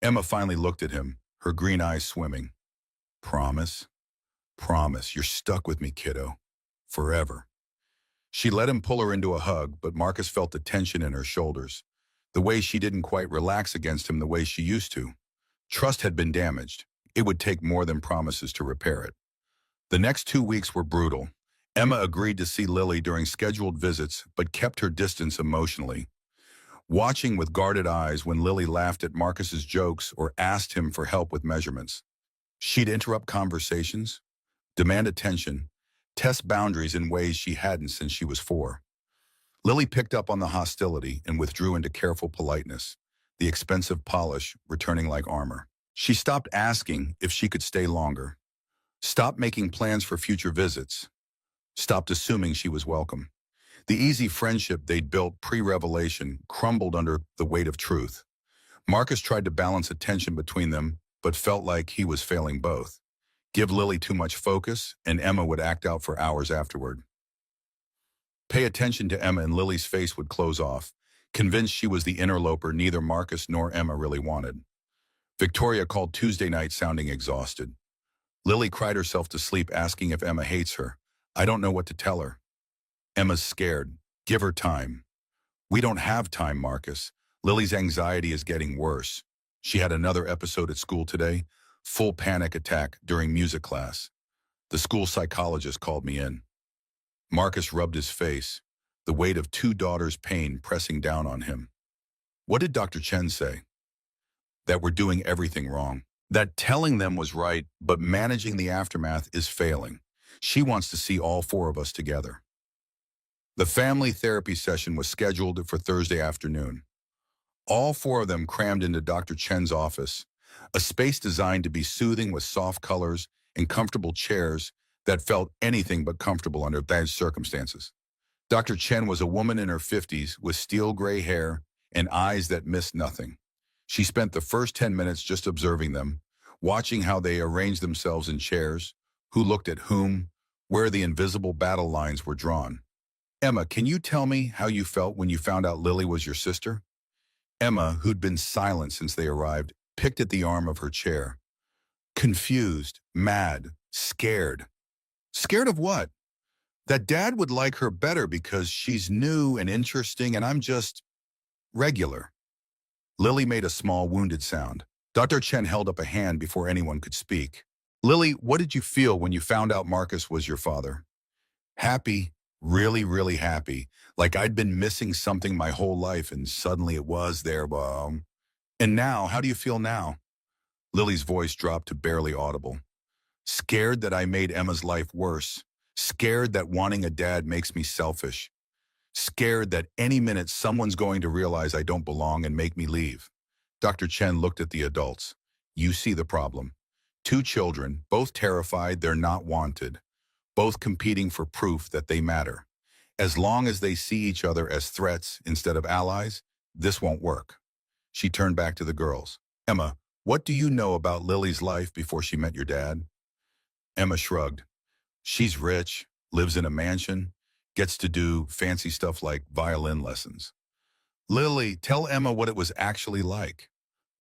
[SPEAKER 1] Emma finally looked at him, her green eyes swimming. Promise? Promise, you're stuck with me, kiddo. Forever. She let him pull her into a hug, but Marcus felt the tension in her shoulders, the way she didn't quite relax against him the way she used to. Trust had been damaged. It would take more than promises to repair it. The next 2 weeks were brutal. Emma agreed to see Lily during scheduled visits, but kept her distance emotionally, watching with guarded eyes when Lily laughed at Marcus's jokes or asked him for help with measurements. She'd interrupt conversations, demand attention, test boundaries in ways she hadn't since she was 4. Lily picked up on the hostility and withdrew into careful politeness, the expensive polish returning like armor. She stopped asking if she could stay longer, stopped making plans for future visits, stopped assuming she was welcome. The easy friendship they'd built pre-revelation crumbled under the weight of truth. Marcus tried to balance a tension between them, but felt like he was failing both. Give Lily too much focus, and Emma would act out for hours afterward. Pay attention to Emma and Lily's face would close off, convinced she was the interloper neither Marcus nor Emma really wanted. Victoria called Tuesday night sounding exhausted. Lily cried herself to sleep asking if Emma hates her. I don't know what to tell her. Emma's scared. Give her time. We don't have time, Marcus. Lily's anxiety is getting worse. She had another episode at school today, full panic attack during music class. The school psychologist called me in. Marcus rubbed his face, the weight of two daughters' pain pressing down on him. What did Dr. Chen say? That we're doing everything wrong. That telling them was right, but managing the aftermath is failing. She wants to see all four of us together. The family therapy session was scheduled for Thursday afternoon. All four of them crammed into Dr. Chen's office, a space designed to be soothing with soft colors and comfortable chairs that felt anything but comfortable under bad circumstances. Dr. Chen was a woman in her 50s with steel gray hair and eyes that missed nothing. She spent the first 10 minutes just observing them, watching how they arranged themselves in chairs, who looked at whom, where the invisible battle lines were drawn. Emma, can you tell me how you felt when you found out Lily was your sister? Emma, who'd been silent since they arrived, picked at the arm of her chair. Confused, mad, scared. Scared of what? That Dad would like her better because she's new and interesting and I'm just regular. Lily made a small wounded sound. Dr. Chen held up a hand before anyone could speak. Lily, what did you feel when you found out Marcus was your father? Happy, really, really happy. Like I'd been missing something my whole life and suddenly it was there. And now, how do you feel now? Lily's voice dropped to barely audible. Scared that I made Emma's life worse. Scared that wanting a dad makes me selfish. Scared that any minute someone's going to realize I don't belong and make me leave. Dr. Chen looked at the adults. You see the problem. Two children, both terrified they're not wanted, both competing for proof that they matter. As long as they see each other as threats instead of allies, this won't work. She turned back to the girls. Emma, what do you know about Lily's life before she met your dad? Emma shrugged. She's rich, lives in a mansion, gets to do fancy stuff like violin lessons. Lily, tell Emma what it was actually like.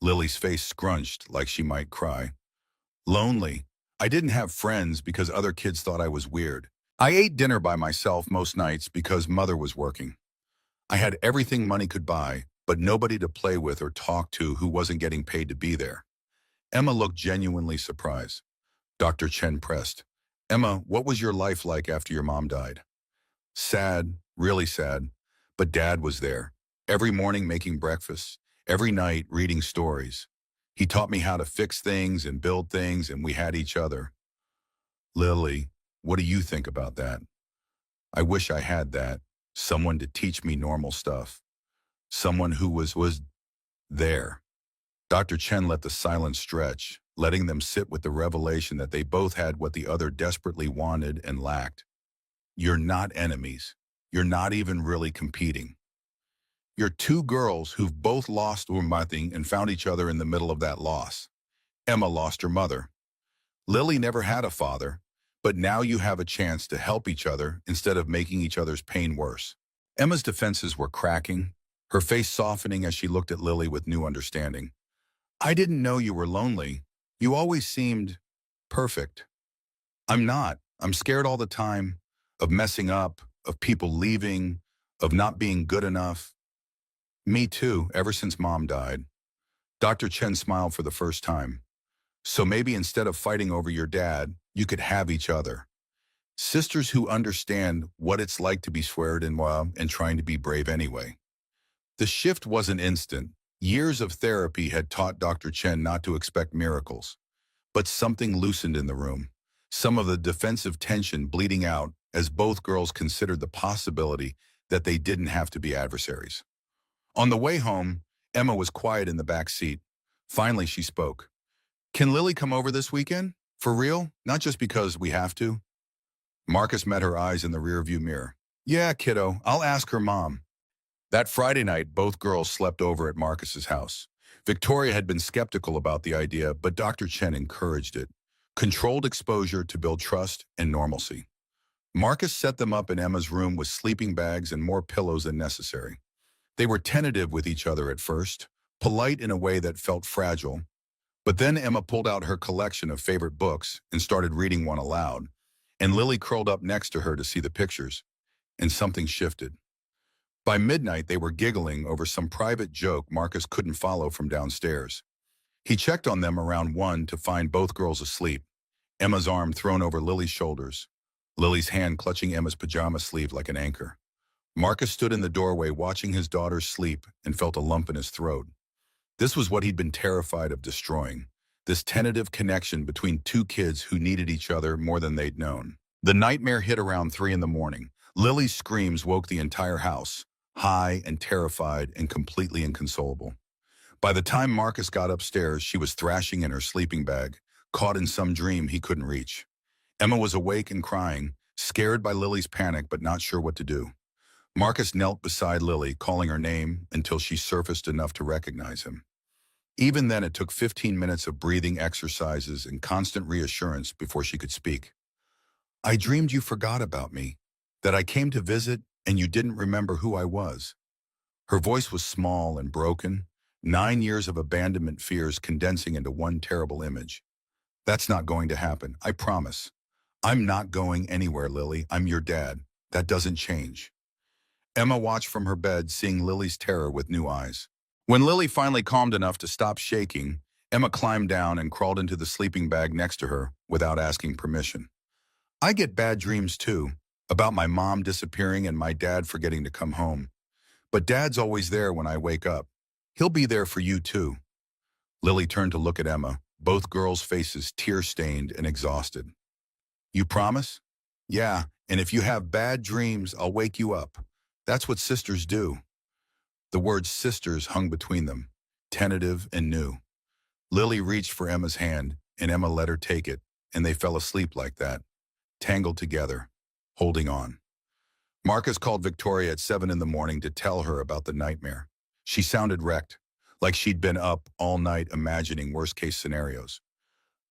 [SPEAKER 1] Lily's face scrunched like she might cry. Lonely. I didn't have friends because other kids thought I was weird. I ate dinner by myself most nights because Mother was working. I had everything money could buy, but nobody to play with or talk to who wasn't getting paid to be there. Emma looked genuinely surprised. Dr. Chen pressed. Emma, what was your life like after your mom died? Sad, really sad, but Dad was there. Every morning making breakfast, every night reading stories. He taught me how to fix things and build things, and we had each other. Lily, what do you think about that? I wish I had that. Someone to teach me normal stuff. Someone who was there. Dr. Chen let the silence stretch, letting them sit with the revelation that they both had what the other desperately wanted and lacked. You're not enemies. You're not even really competing. You're two girls who've both lost something and found each other in the middle of that loss. Emma lost her mother. Lily never had a father, but now you have a chance to help each other instead of making each other's pain worse. Emma's defenses were cracking, her face softening as she looked at Lily with new understanding. I didn't know you were lonely. You always seemed perfect. I'm not. I'm scared all the time of messing up, of people leaving, of not being good enough. Me too, ever since Mom died. Dr. Chen smiled for the first time. So maybe instead of fighting over your dad, you could have each other. Sisters who understand what it's like to be squared and trying to be brave anyway. The shift wasn't instant. Years of therapy had taught Dr. Chen not to expect miracles. But something loosened in the room. Some of the defensive tension bleeding out as both girls considered the possibility that they didn't have to be adversaries. On the way home, Emma was quiet in the back seat. Finally, she spoke. "Can Lily come over this weekend? For real? Not just because we have to?" Marcus met her eyes in the rearview mirror. "Yeah, kiddo, I'll ask her mom." That Friday night, both girls slept over at Marcus's house. Victoria had been skeptical about the idea, but Dr. Chen encouraged it. Controlled exposure to build trust and normalcy. Marcus set them up in Emma's room with sleeping bags and more pillows than necessary. They were tentative with each other at first, polite in a way that felt fragile. But then Emma pulled out her collection of favorite books and started reading one aloud, and Lily curled up next to her to see the pictures, and something shifted. By midnight, they were giggling over some private joke Marcus couldn't follow from downstairs. He checked on them around 1 to find both girls asleep, Emma's arm thrown over Lily's shoulders, Lily's hand clutching Emma's pajama sleeve like an anchor. Marcus stood in the doorway watching his daughter sleep and felt a lump in his throat. This was what he'd been terrified of destroying, this tentative connection between two kids who needed each other more than they'd known. The nightmare hit around 3 in the morning. Lily's screams woke the entire house, high and terrified and completely inconsolable. By the time Marcus got upstairs, she was thrashing in her sleeping bag, caught in some dream he couldn't reach. Emma was awake and crying, scared by Lily's panic but not sure what to do. Marcus knelt beside Lily, calling her name until she surfaced enough to recognize him. Even then, it took 15 minutes of breathing exercises and constant reassurance before she could speak. "I dreamed you forgot about me, that I came to visit and you didn't remember who I was." Her voice was small and broken, 9 years of abandonment fears condensing into one terrible image. "That's not going to happen, I promise. I'm not going anywhere, Lily. I'm your dad. That doesn't change." Emma watched from her bed, seeing Lily's terror with new eyes. When Lily finally calmed enough to stop shaking, Emma climbed down and crawled into the sleeping bag next to her without asking permission. "I get bad dreams too, about my mom disappearing and my dad forgetting to come home. But Dad's always there when I wake up. He'll be there for you too." Lily turned to look at Emma, both girls' faces tear-stained and exhausted. "You promise?" "Yeah, and if you have bad dreams, I'll wake you up. That's what sisters do." The word sisters hung between them, tentative and new. Lily reached for Emma's hand, and Emma let her take it, and they fell asleep like that, tangled together, holding on. Marcus called Victoria at 7 in the morning to tell her about the nightmare. She sounded wrecked, like she'd been up all night imagining worst-case scenarios.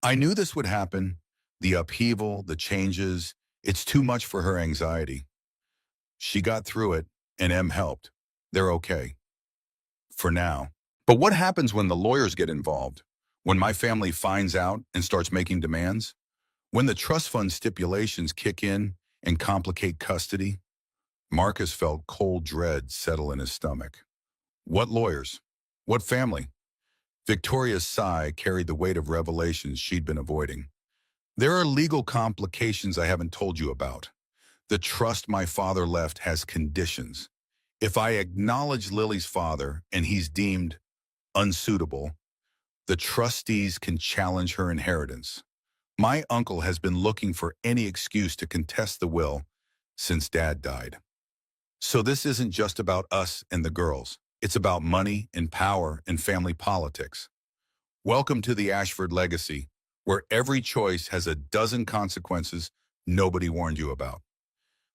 [SPEAKER 1] "I knew this would happen. The upheaval, the changes, it's too much for her anxiety." She got through it, and Em helped. They're okay. For now. But what happens when the lawyers get involved? When my family finds out and starts making demands? When the trust fund stipulations kick in and complicate custody? Marcus felt cold dread settle in his stomach. What lawyers? What family? Victoria's sigh carried the weight of revelations she'd been avoiding. "There are legal complications I haven't told you about. The trust my father left has conditions. If I acknowledge Lily's father and he's deemed unsuitable, the trustees can challenge her inheritance. My uncle has been looking for any excuse to contest the will since Dad died. So this isn't just about us and the girls. It's about money and power and family politics. Welcome to the Ashford legacy, where every choice has a dozen consequences nobody warned you about."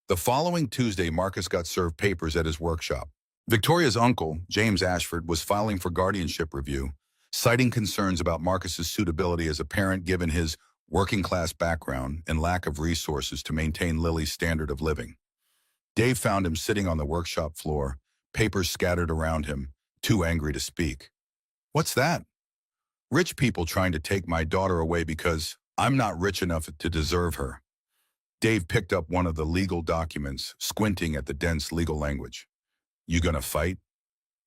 [SPEAKER 1] The following Tuesday, Marcus got served papers at his workshop. Victoria's uncle, James Ashford, was filing for guardianship review, citing concerns about Marcus's suitability as a parent given his working-class background and lack of resources to maintain Lily's standard of living. Dave found him sitting on the workshop floor, papers scattered around him, too angry to speak. "What's that?" "Rich people trying to take my daughter away because I'm not rich enough to deserve her." Dave picked up one of the legal documents, squinting at the dense legal language. "You gonna fight?"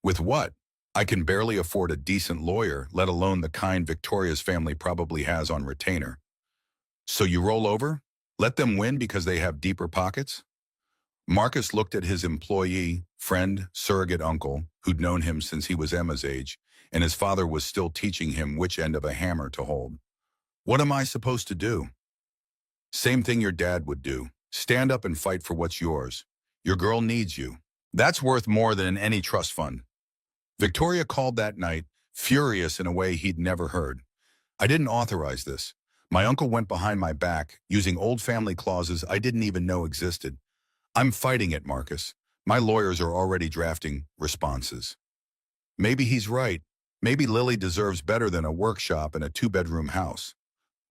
[SPEAKER 1] "With what? I can barely afford a decent lawyer, let alone the kind Victoria's family probably has on retainer." "So you roll over? Let them win because they have deeper pockets?" Marcus looked at his employee, friend, surrogate uncle, who'd known him since he was Emma's age, and his father was still teaching him which end of a hammer to hold. "What am I supposed to do?" "Same thing your dad would do. Stand up and fight for what's yours. Your girl needs you. That's worth more than any trust fund. Victoria called that night, furious in a way he'd never heard. I didn't authorize this. My uncle went behind my back, using old family clauses I didn't even know existed. I'm fighting it, Marcus. My lawyers are already drafting responses. Maybe he's right. Maybe Lily deserves better than a workshop and a two-bedroom house.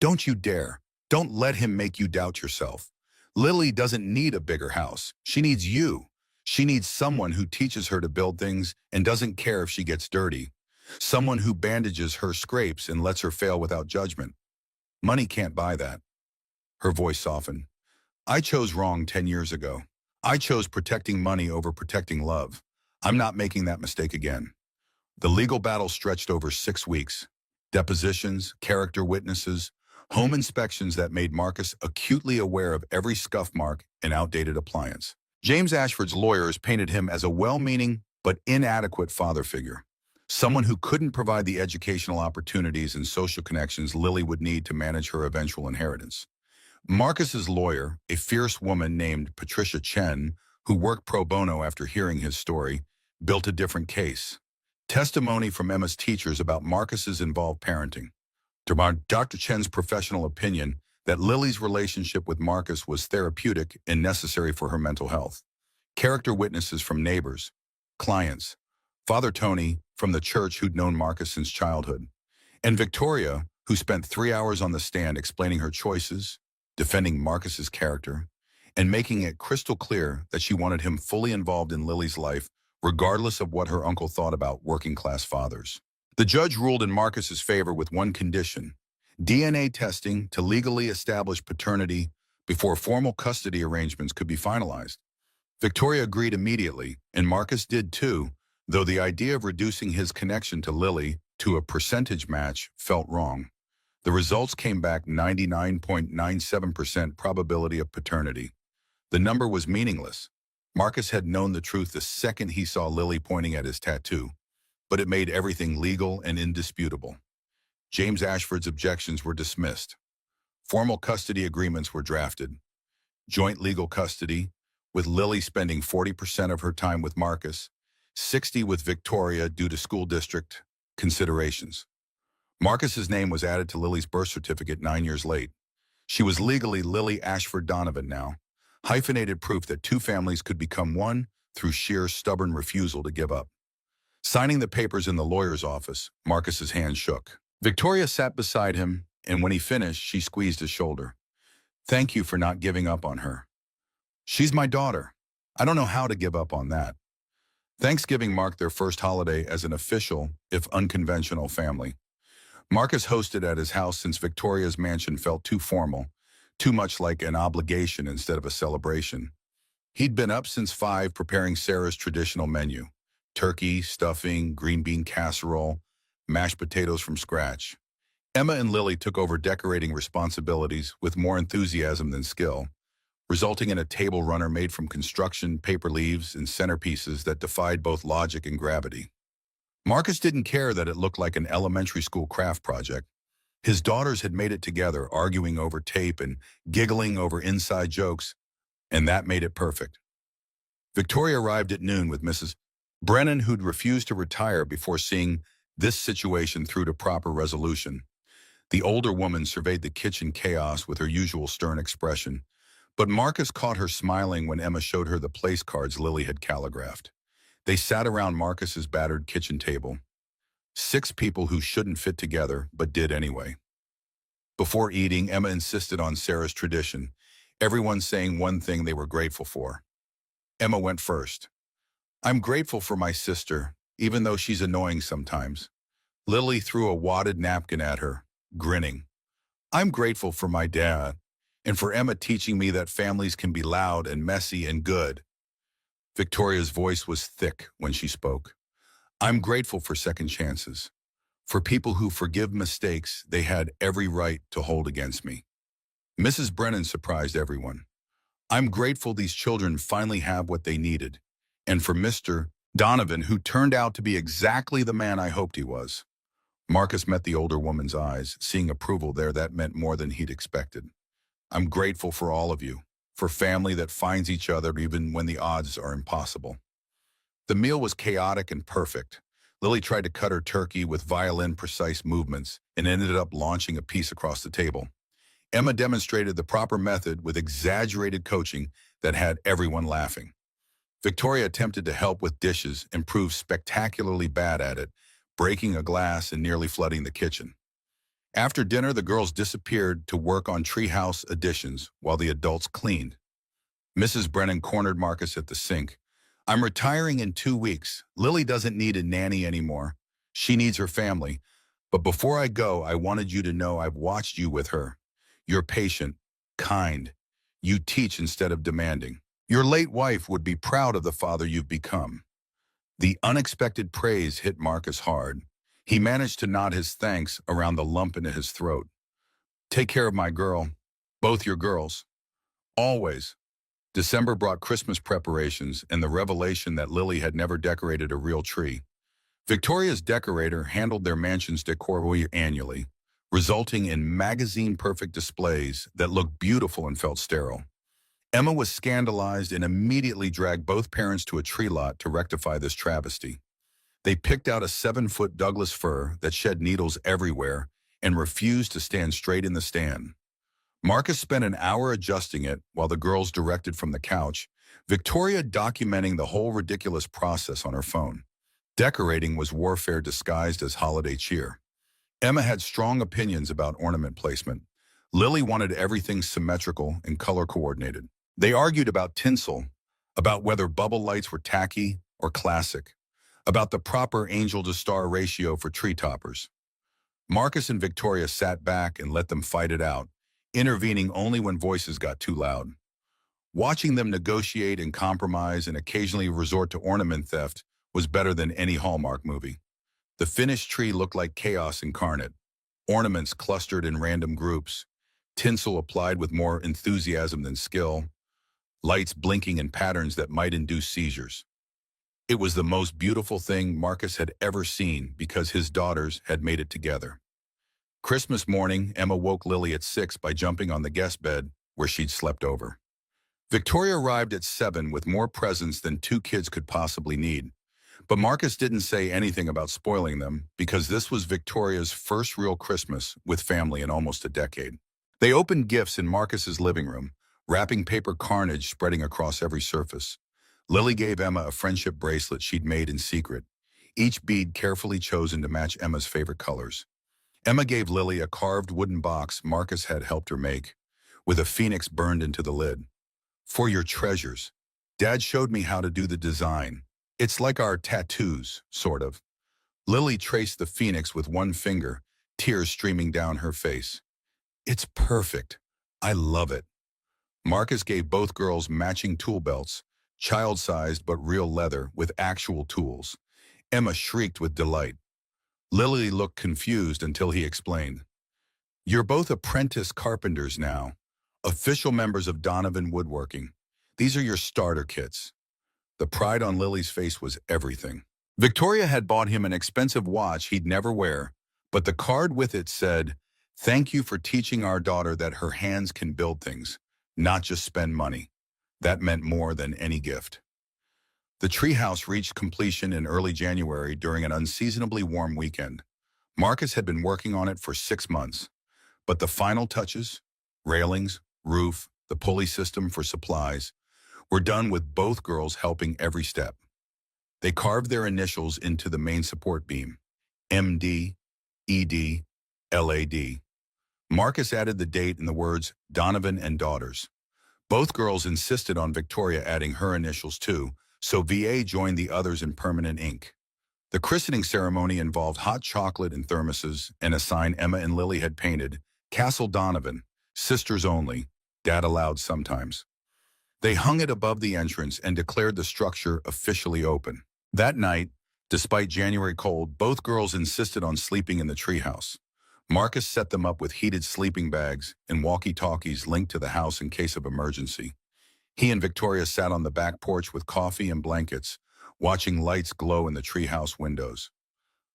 [SPEAKER 1] Don't you dare. Don't let him make you doubt yourself. Lily doesn't need a bigger house. She needs you. She needs someone who teaches her to build things and doesn't care if she gets dirty. Someone who bandages her scrapes and lets her fail without judgment. Money can't buy that. Her voice softened. I chose wrong 10 years ago. I chose protecting money over protecting love. I'm not making that mistake again. The legal battle stretched over 6 weeks. Depositions, character witnesses, home inspections that made Marcus acutely aware of every scuff mark and outdated appliance. James Ashford's lawyers painted him as a well-meaning but inadequate father figure, someone who couldn't provide the educational opportunities and social connections Lily would need to manage her eventual inheritance. Marcus's lawyer, a fierce woman named Patricia Chen, who worked pro bono after hearing his story, built a different case. Testimony from Emma's teachers about Marcus's involved parenting. Dr. Chen's professional opinion that Lily's relationship with Marcus was therapeutic and necessary for her mental health. Character witnesses from neighbors, clients, Father Tony from the church who'd known Marcus since childhood, and Victoria, who spent 3 hours on the stand explaining her choices, defending Marcus's character, and making it crystal clear that she wanted him fully involved in Lily's life, regardless of what her uncle thought about working-class fathers. The judge ruled in Marcus's favor with one condition: DNA testing to legally establish paternity before formal custody arrangements could be finalized. Victoria agreed immediately, and Marcus did too, though the idea of reducing his connection to Lily to a percentage match felt wrong. The results came back 99.97% probability of paternity. The number was meaningless. Marcus had known the truth the second he saw Lily pointing at his tattoo, but it made everything legal and indisputable. James Ashford's objections were dismissed. Formal custody agreements were drafted. Joint legal custody, with Lily spending 40% of her time with Marcus, 60% with Victoria due to school district considerations. Marcus's name was added to Lily's birth certificate 9 years late. She was legally Lily Ashford Donovan now, hyphenated proof that two families could become one through sheer stubborn refusal to give up. Signing the papers in the lawyer's office, Marcus's hand shook. Victoria sat beside him, and when he finished, she squeezed his shoulder. Thank you for not giving up on her. She's my daughter. I don't know how to give up on that. Thanksgiving marked their first holiday as an official, if unconventional, family. Marcus hosted at his house since Victoria's mansion felt too formal, too much like an obligation instead of a celebration. He'd been up since 5 preparing Sarah's traditional menu: turkey, stuffing, green bean casserole, mashed potatoes from scratch. Emma and Lily took over decorating responsibilities with more enthusiasm than skill, resulting in a table runner made from construction paper leaves and centerpieces that defied both logic and gravity. Marcus didn't care that it looked like an elementary school craft project. His daughters had made it together, arguing over tape and giggling over inside jokes, and that made it perfect. Victoria arrived at noon with Mrs. Brennan, who'd refused to retire before seeing this situation through to proper resolution. The older woman surveyed the kitchen chaos with her usual stern expression, but Marcus caught her smiling when Emma showed her the place cards Lily had calligraphed. They sat around Marcus's battered kitchen table. 6 people who shouldn't fit together, but did anyway. Before eating, Emma insisted on Sarah's tradition, everyone saying one thing they were grateful for. Emma went first. I'm grateful for my sister, even though she's annoying sometimes. Lily threw a wadded napkin at her, grinning. I'm grateful for my dad, and for Emma teaching me that families can be loud and messy and good. Victoria's voice was thick when she spoke. I'm grateful for second chances, for people who forgive mistakes they had every right to hold against me. Mrs. Brennan surprised everyone. I'm grateful these children finally have what they needed, and for Mr. Donovan, who turned out to be exactly the man I hoped he was. Marcus met the older woman's eyes, seeing approval there that meant more than he'd expected. I'm grateful for all of you, for family that finds each other even when the odds are impossible. The meal was chaotic and perfect. Lily tried to cut her turkey with violin-precise movements and ended up launching a piece across the table. Emma demonstrated the proper method with exaggerated coaching that had everyone laughing. Victoria attempted to help with dishes and proved spectacularly bad at it, breaking a glass and nearly flooding the kitchen. After dinner, the girls disappeared to work on treehouse additions while the adults cleaned. Mrs. Brennan cornered Marcus at the sink. "I'm retiring in 2 weeks. Lily doesn't need a nanny anymore. She needs her family. But before I go, I wanted you to know I've watched you with her. You're patient, kind. You teach instead of demanding. Your late wife would be proud of the father you've become." The unexpected praise hit Marcus hard. He managed to nod his thanks around the lump in his throat. "Take care of my girl. Both your girls. Always." December brought Christmas preparations and the revelation that Lily had never decorated a real tree. Victoria's decorator handled their mansion's decor annually, resulting in magazine-perfect displays that looked beautiful and felt sterile. Emma was scandalized and immediately dragged both parents to a tree lot to rectify this travesty. They picked out a 7-foot Douglas fir that shed needles everywhere and refused to stand straight in the stand. Marcus spent an hour adjusting it while the girls directed from the couch, Victoria documenting the whole ridiculous process on her phone. Decorating was warfare disguised as holiday cheer. Emma had strong opinions about ornament placement. Lily wanted everything symmetrical and color coordinated. They argued about tinsel, about whether bubble lights were tacky or classic, about the proper angel-to-star ratio for tree toppers. Marcus and Victoria sat back and let them fight it out, intervening only when voices got too loud. Watching them negotiate and compromise and occasionally resort to ornament theft was better than any Hallmark movie. The finished tree looked like chaos incarnate. Ornaments clustered in random groups, tinsel applied with more enthusiasm than skill, lights blinking in patterns that might induce seizures. It was the most beautiful thing Marcus had ever seen because his daughters had made it together. Christmas morning, Emma woke Lily at 6 by jumping on the guest bed where she'd slept over. Victoria arrived at 7 with more presents than 2 kids could possibly need. But Marcus didn't say anything about spoiling them because this was Victoria's first real Christmas with family in almost a decade. They opened gifts in Marcus's living room, wrapping paper carnage spreading across every surface. Lily gave Emma a friendship bracelet she'd made in secret, each bead carefully chosen to match Emma's favorite colors. Emma gave Lily a carved wooden box Marcus had helped her make, with a phoenix burned into the lid. "For your treasures. Dad showed me how to do the design. It's like our tattoos, sort of." Lily traced the phoenix with one finger, tears streaming down her face. "It's perfect. I love it." Marcus gave both girls matching tool belts, child-sized but real leather with actual tools. Emma shrieked with delight. Lily looked confused until he explained. "You're both apprentice carpenters now, official members of Donovan Woodworking. These are your starter kits." The pride on Lily's face was everything. Victoria had bought him an expensive watch he'd never wear, but the card with it said, "Thank you for teaching our daughter that her hands can build things, not just spend money." That meant more than any gift. The treehouse reached completion in early January during an unseasonably warm weekend. Marcus had been working on it for 6 months, but the final touches, railings, roof, the pulley system for supplies, were done with both girls helping every step. They carved their initials into the main support beam, MD, ED, LAD. Marcus added the date and the words Donovan and Daughters. Both girls insisted on Victoria adding her initials too, so VA joined the others in permanent ink. The christening ceremony involved hot chocolate and thermoses and a sign Emma and Lily had painted, "Castle Donovan, sisters only, Dad allowed sometimes." They hung it above the entrance and declared the structure officially open. That night, despite January cold, both girls insisted on sleeping in the treehouse. Marcus set them up with heated sleeping bags and walkie-talkies linked to the house in case of emergency. He and Victoria sat on the back porch with coffee and blankets, watching lights glow in the treehouse windows.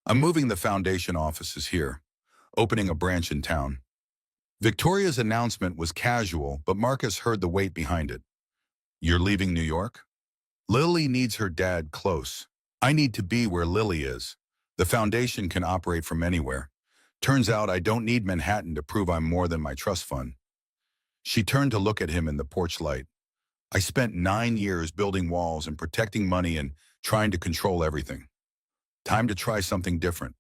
[SPEAKER 1] "I'm moving the foundation offices here, opening a branch in town." Victoria's announcement was casual, but Marcus heard the weight behind it. "You're leaving New York?" Lily needs her dad close. I need to be where Lily is. The foundation can operate from anywhere. Turns out I don't need Manhattan to prove I'm more than my trust fund. She turned to look at him in the porch light. I spent 9 years building walls and protecting money and trying to control everything. Time to try something different.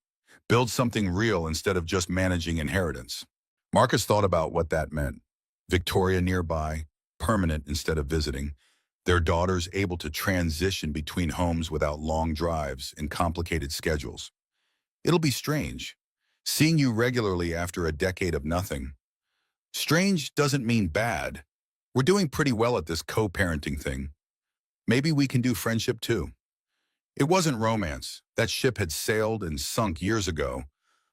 [SPEAKER 1] Build something real instead of just managing inheritance. Marcus thought about what that meant. Victoria nearby, permanent instead of visiting. Their daughters able to transition between homes without long drives and complicated schedules. It'll be strange, seeing you regularly after a decade of nothing. Strange doesn't mean bad. We're doing pretty well at this co-parenting thing. Maybe we can do friendship too. It wasn't romance. That ship had sailed and sunk years ago,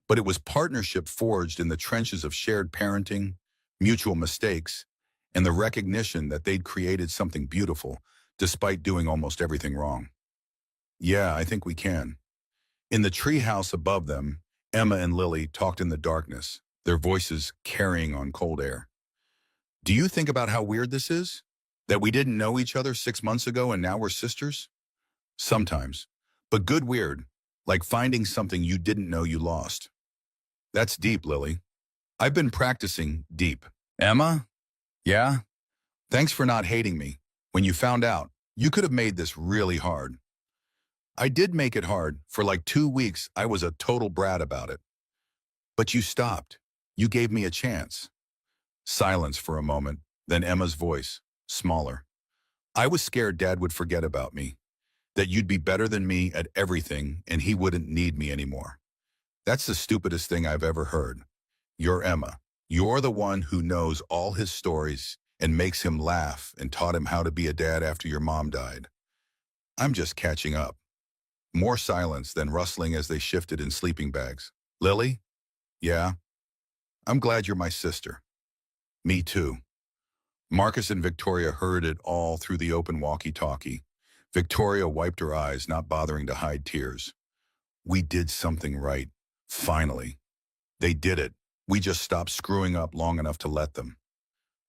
[SPEAKER 1] but it was partnership forged in the trenches of shared parenting, mutual mistakes, and the recognition that they'd created something beautiful despite doing almost everything wrong. Yeah, I think we can. In the treehouse above them, Emma and Lily talked in the darkness, their voices carrying on cold air. Do you think about how weird this is? That we didn't know each other 6 months ago and now we're sisters? Sometimes. But good weird, like finding something you didn't know you lost. That's deep, Lily. I've been practicing deep. Emma? Yeah? Thanks for not hating me. When you found out, you could have made this really hard. I did make it hard. For like 2 weeks, I was a total brat about it. But you stopped. You gave me a chance. Silence for a moment, then Emma's voice, smaller. I was scared Dad would forget about me, that you'd be better than me at everything and he wouldn't need me anymore. That's the stupidest thing I've ever heard. You're Emma. You're the one who knows all his stories and makes him laugh and taught him how to be a dad after your mom died. I'm just catching up. More silence than rustling as they shifted in sleeping bags. Lily? Yeah? I'm glad you're my sister. Me too. Marcus and Victoria heard it all through the open walkie-talkie. Victoria wiped her eyes, not bothering to hide tears. We did something right. Finally. They did it. We just stopped screwing up long enough to let them.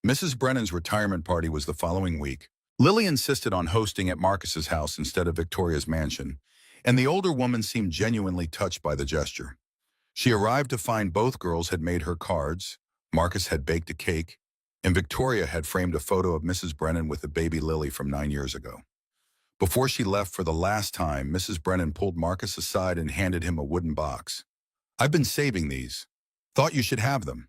[SPEAKER 1] Mrs. Brennan's retirement party was the following week. Lily insisted on hosting at Marcus's house instead of Victoria's mansion, and the older woman seemed genuinely touched by the gesture. She arrived to find both girls had made her cards, Marcus had baked a cake, and Victoria had framed a photo of Mrs. Brennan with the baby Lily from 9 years ago. Before she left for the last time, Mrs. Brennan pulled Marcus aside and handed him a wooden box. I've been saving these. Thought you should have them.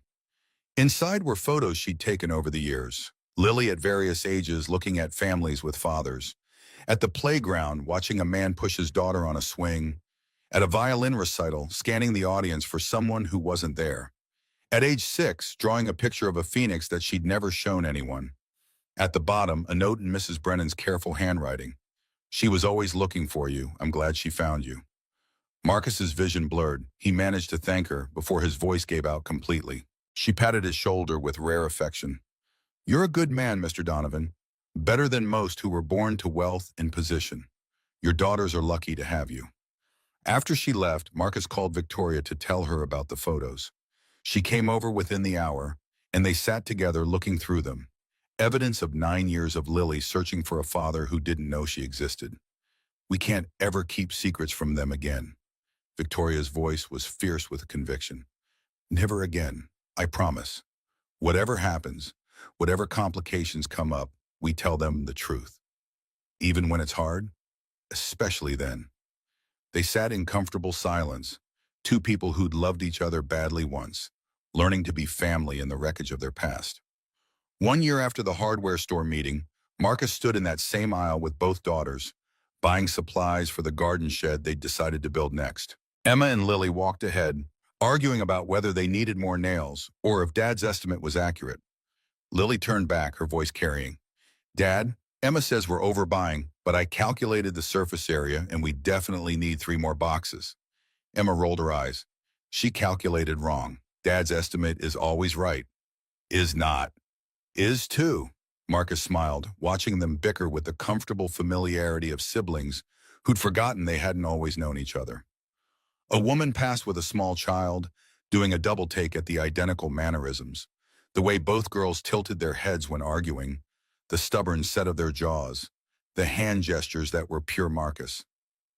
[SPEAKER 1] Inside were photos she'd taken over the years. Lily at various ages looking at families with fathers. At the playground, watching a man push his daughter on a swing. At a violin recital, scanning the audience for someone who wasn't there. At age 6, drawing a picture of a phoenix that she'd never shown anyone. At the bottom, a note in Mrs. Brennan's careful handwriting. She was always looking for you. I'm glad she found you. Marcus's vision blurred. He managed to thank her before his voice gave out completely. She patted his shoulder with rare affection. You're a good man, Mr. Donovan. Better than most who were born to wealth and position. Your daughters are lucky to have you. After she left, Marcus called Victoria to tell her about the photos. She came over within the hour, and they sat together looking through them. Evidence of 9 years of Lily searching for a father who didn't know she existed. We can't ever keep secrets from them again. Victoria's voice was fierce with conviction. Never again, I promise. Whatever happens, whatever complications come up, we tell them the truth. Even when it's hard, especially then. They sat in comfortable silence, two people who'd loved each other badly once, learning to be family in the wreckage of their past. 1 year after the hardware store meeting, Marcus stood in that same aisle with both daughters, buying supplies for the garden shed they'd decided to build next. Emma and Lily walked ahead, arguing about whether they needed more nails or if Dad's estimate was accurate. Lily turned back, her voice carrying. Dad, Emma says we're overbuying, but I calculated the surface area and we definitely need 3 more boxes. Emma rolled her eyes. She calculated wrong. Dad's estimate is always right. Is not. Is too. Marcus smiled, watching them bicker with the comfortable familiarity of siblings who'd forgotten they hadn't always known each other. A woman passed with a small child, doing a double take at the identical mannerisms, the way both girls tilted their heads when arguing, the stubborn set of their jaws. the hand gestures that were pure Marcus.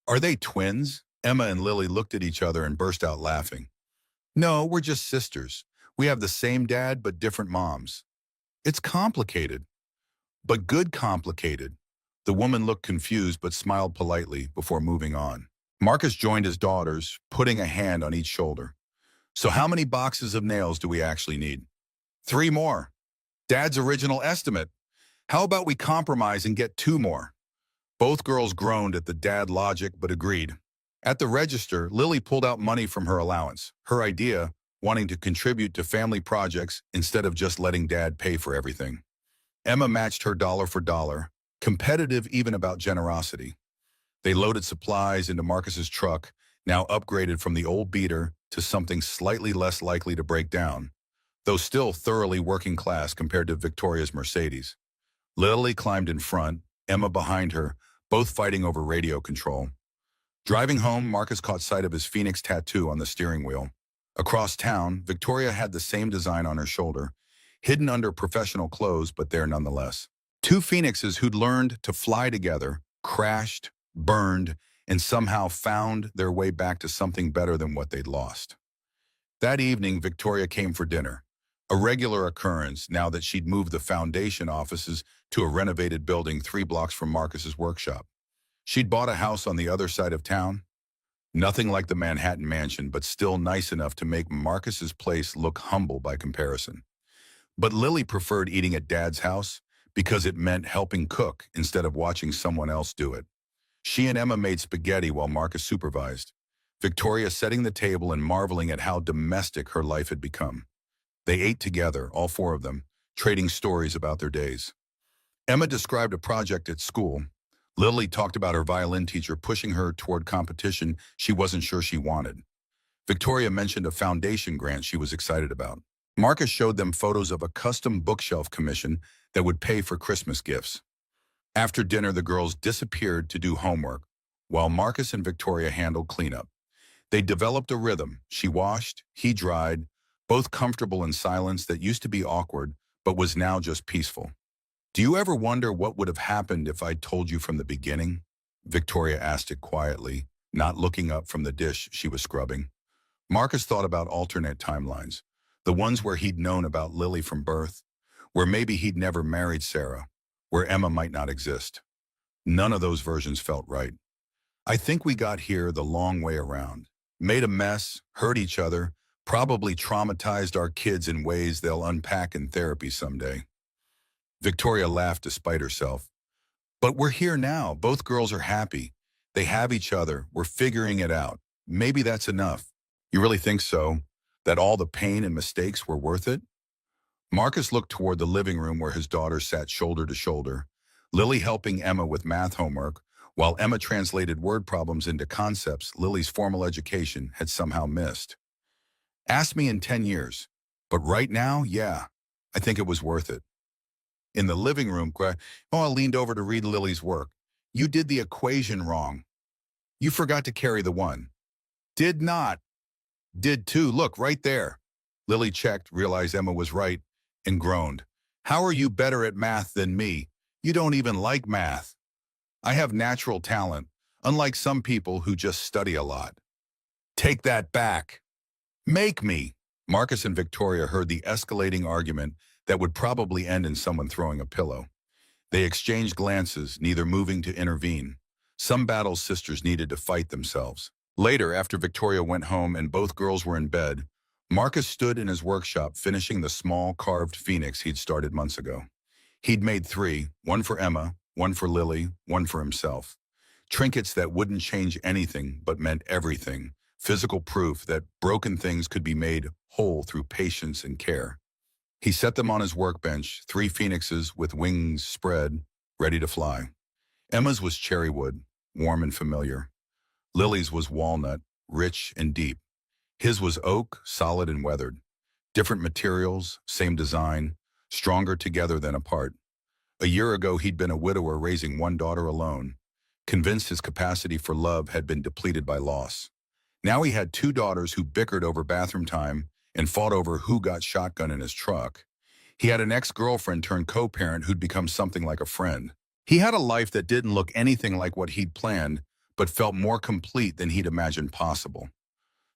[SPEAKER 1] Are they twins? Emma and Lily looked at each other and burst out laughing. No, we're just sisters. We have the same dad but different moms. It's complicated, but good complicated. The woman looked confused but smiled politely before moving on. Marcus joined his daughters, putting a hand on each shoulder. So how many boxes of nails do we actually need? 3 more. Dad's original estimate. How about we compromise and get 2 more? Both girls groaned at the dad logic but agreed. At the register, Lily pulled out money from her allowance. Her idea, wanting to contribute to family projects instead of just letting Dad pay for everything. Emma matched her dollar for dollar, competitive even about generosity. They loaded supplies into Marcus's truck, now upgraded from the old beater to something slightly less likely to break down, though still thoroughly working class compared to Victoria's Mercedes. Lily climbed in front, Emma behind her, both fighting over radio control. Driving home, Marcus caught sight of his Phoenix tattoo on the steering wheel. Across town, Victoria had the same design on her shoulder, hidden under professional clothes, but there nonetheless. 2 phoenixes who'd learned to fly together, crashed, burned, and somehow found their way back to something better than what they'd lost. That evening, Victoria came for dinner, a regular occurrence now that she'd moved the foundation offices to a renovated building 3 blocks from Marcus's workshop. She'd bought a house on the other side of town. Nothing like the Manhattan mansion, but still nice enough to make Marcus's place look humble by comparison. But Lily preferred eating at Dad's house because it meant helping cook instead of watching someone else do it. She and Emma made spaghetti while Marcus supervised, Victoria setting the table and marveling at how domestic her life had become. They ate together, all 4 of them, trading stories about their days. Emma described a project at school. Lily talked about her violin teacher pushing her toward competition she wasn't sure she wanted. Victoria mentioned a foundation grant she was excited about. Marcus showed them photos of a custom bookshelf commission that would pay for Christmas gifts. After dinner, the girls disappeared to do homework, while Marcus and Victoria handled cleanup. They developed a rhythm. She washed, he dried, both comfortable in silence that used to be awkward, but was now just peaceful. Do you ever wonder what would have happened if I'd told you from the beginning? Victoria asked it quietly, not looking up from the dish she was scrubbing. Marcus thought about alternate timelines, the ones where he'd known about Lily from birth, where maybe he'd never married Sarah, where Emma might not exist. None of those versions felt right. I think we got here the long way around. Made a mess, hurt each other, probably traumatized our kids in ways they'll unpack in therapy someday. Victoria laughed despite herself. But we're here now. Both girls are happy. They have each other. We're figuring it out. Maybe that's enough. You really think so? That all the pain and mistakes were worth it? Marcus looked toward the living room where his daughters sat shoulder to shoulder, Lily helping Emma with math homework, while Emma translated word problems into concepts Lily's formal education had somehow missed. Ask me in 10 years. But right now, yeah, I think it was worth it. In the living room, I leaned over to read Lily's work. You did the equation wrong. You forgot to carry the 1. Did not. Did too. Look, right there. Lily checked, realized Emma was right, and groaned. How are you better at math than me? You don't even like math. I have natural talent, unlike some people who just study a lot. Take that back. Make me. Marcus and Victoria heard the escalating argument that would probably end in someone throwing a pillow. They exchanged glances, neither moving to intervene. Some battles sisters needed to fight themselves. Later, after Victoria went home and both girls were in bed, Marcus stood in his workshop finishing the small carved phoenix he'd started months ago. He'd made 3, 1 for Emma, 1 for Lily, 1 for himself. Trinkets that wouldn't change anything but meant everything. Physical proof that broken things could be made whole through patience and care. He set them on his workbench, 3 phoenixes with wings spread, ready to fly. Emma's was cherry wood, warm and familiar. Lily's was walnut, rich and deep. His was oak, solid and weathered. Different materials, same design, stronger together than apart. A year ago, he'd been a widower raising 1 daughter alone, convinced his capacity for love had been depleted by loss. Now he had 2 daughters who bickered over bathroom time and fought over who got shotgun in his truck. He had an ex-girlfriend turned co-parent who'd become something like a friend. He had a life that didn't look anything like what he'd planned, but felt more complete than he'd imagined possible.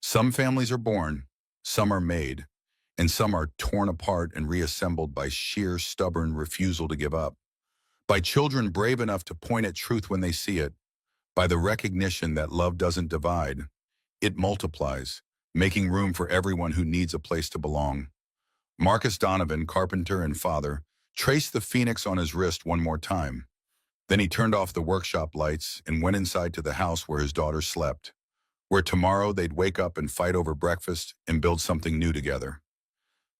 [SPEAKER 1] Some families are born, some are made, and some are torn apart and reassembled by sheer stubborn refusal to give up. By children brave enough to point at truth when they see it, by the recognition that love doesn't divide, it multiplies, making room for everyone who needs a place to belong. Marcus Donovan, carpenter and father, traced the phoenix on his wrist one more time. Then he turned off the workshop lights and went inside to the house where his daughter slept, where tomorrow they'd wake up and fight over breakfast and build something new together.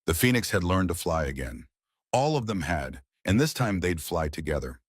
[SPEAKER 1] The phoenix had learned to fly again. All of them had, and this time they'd fly together.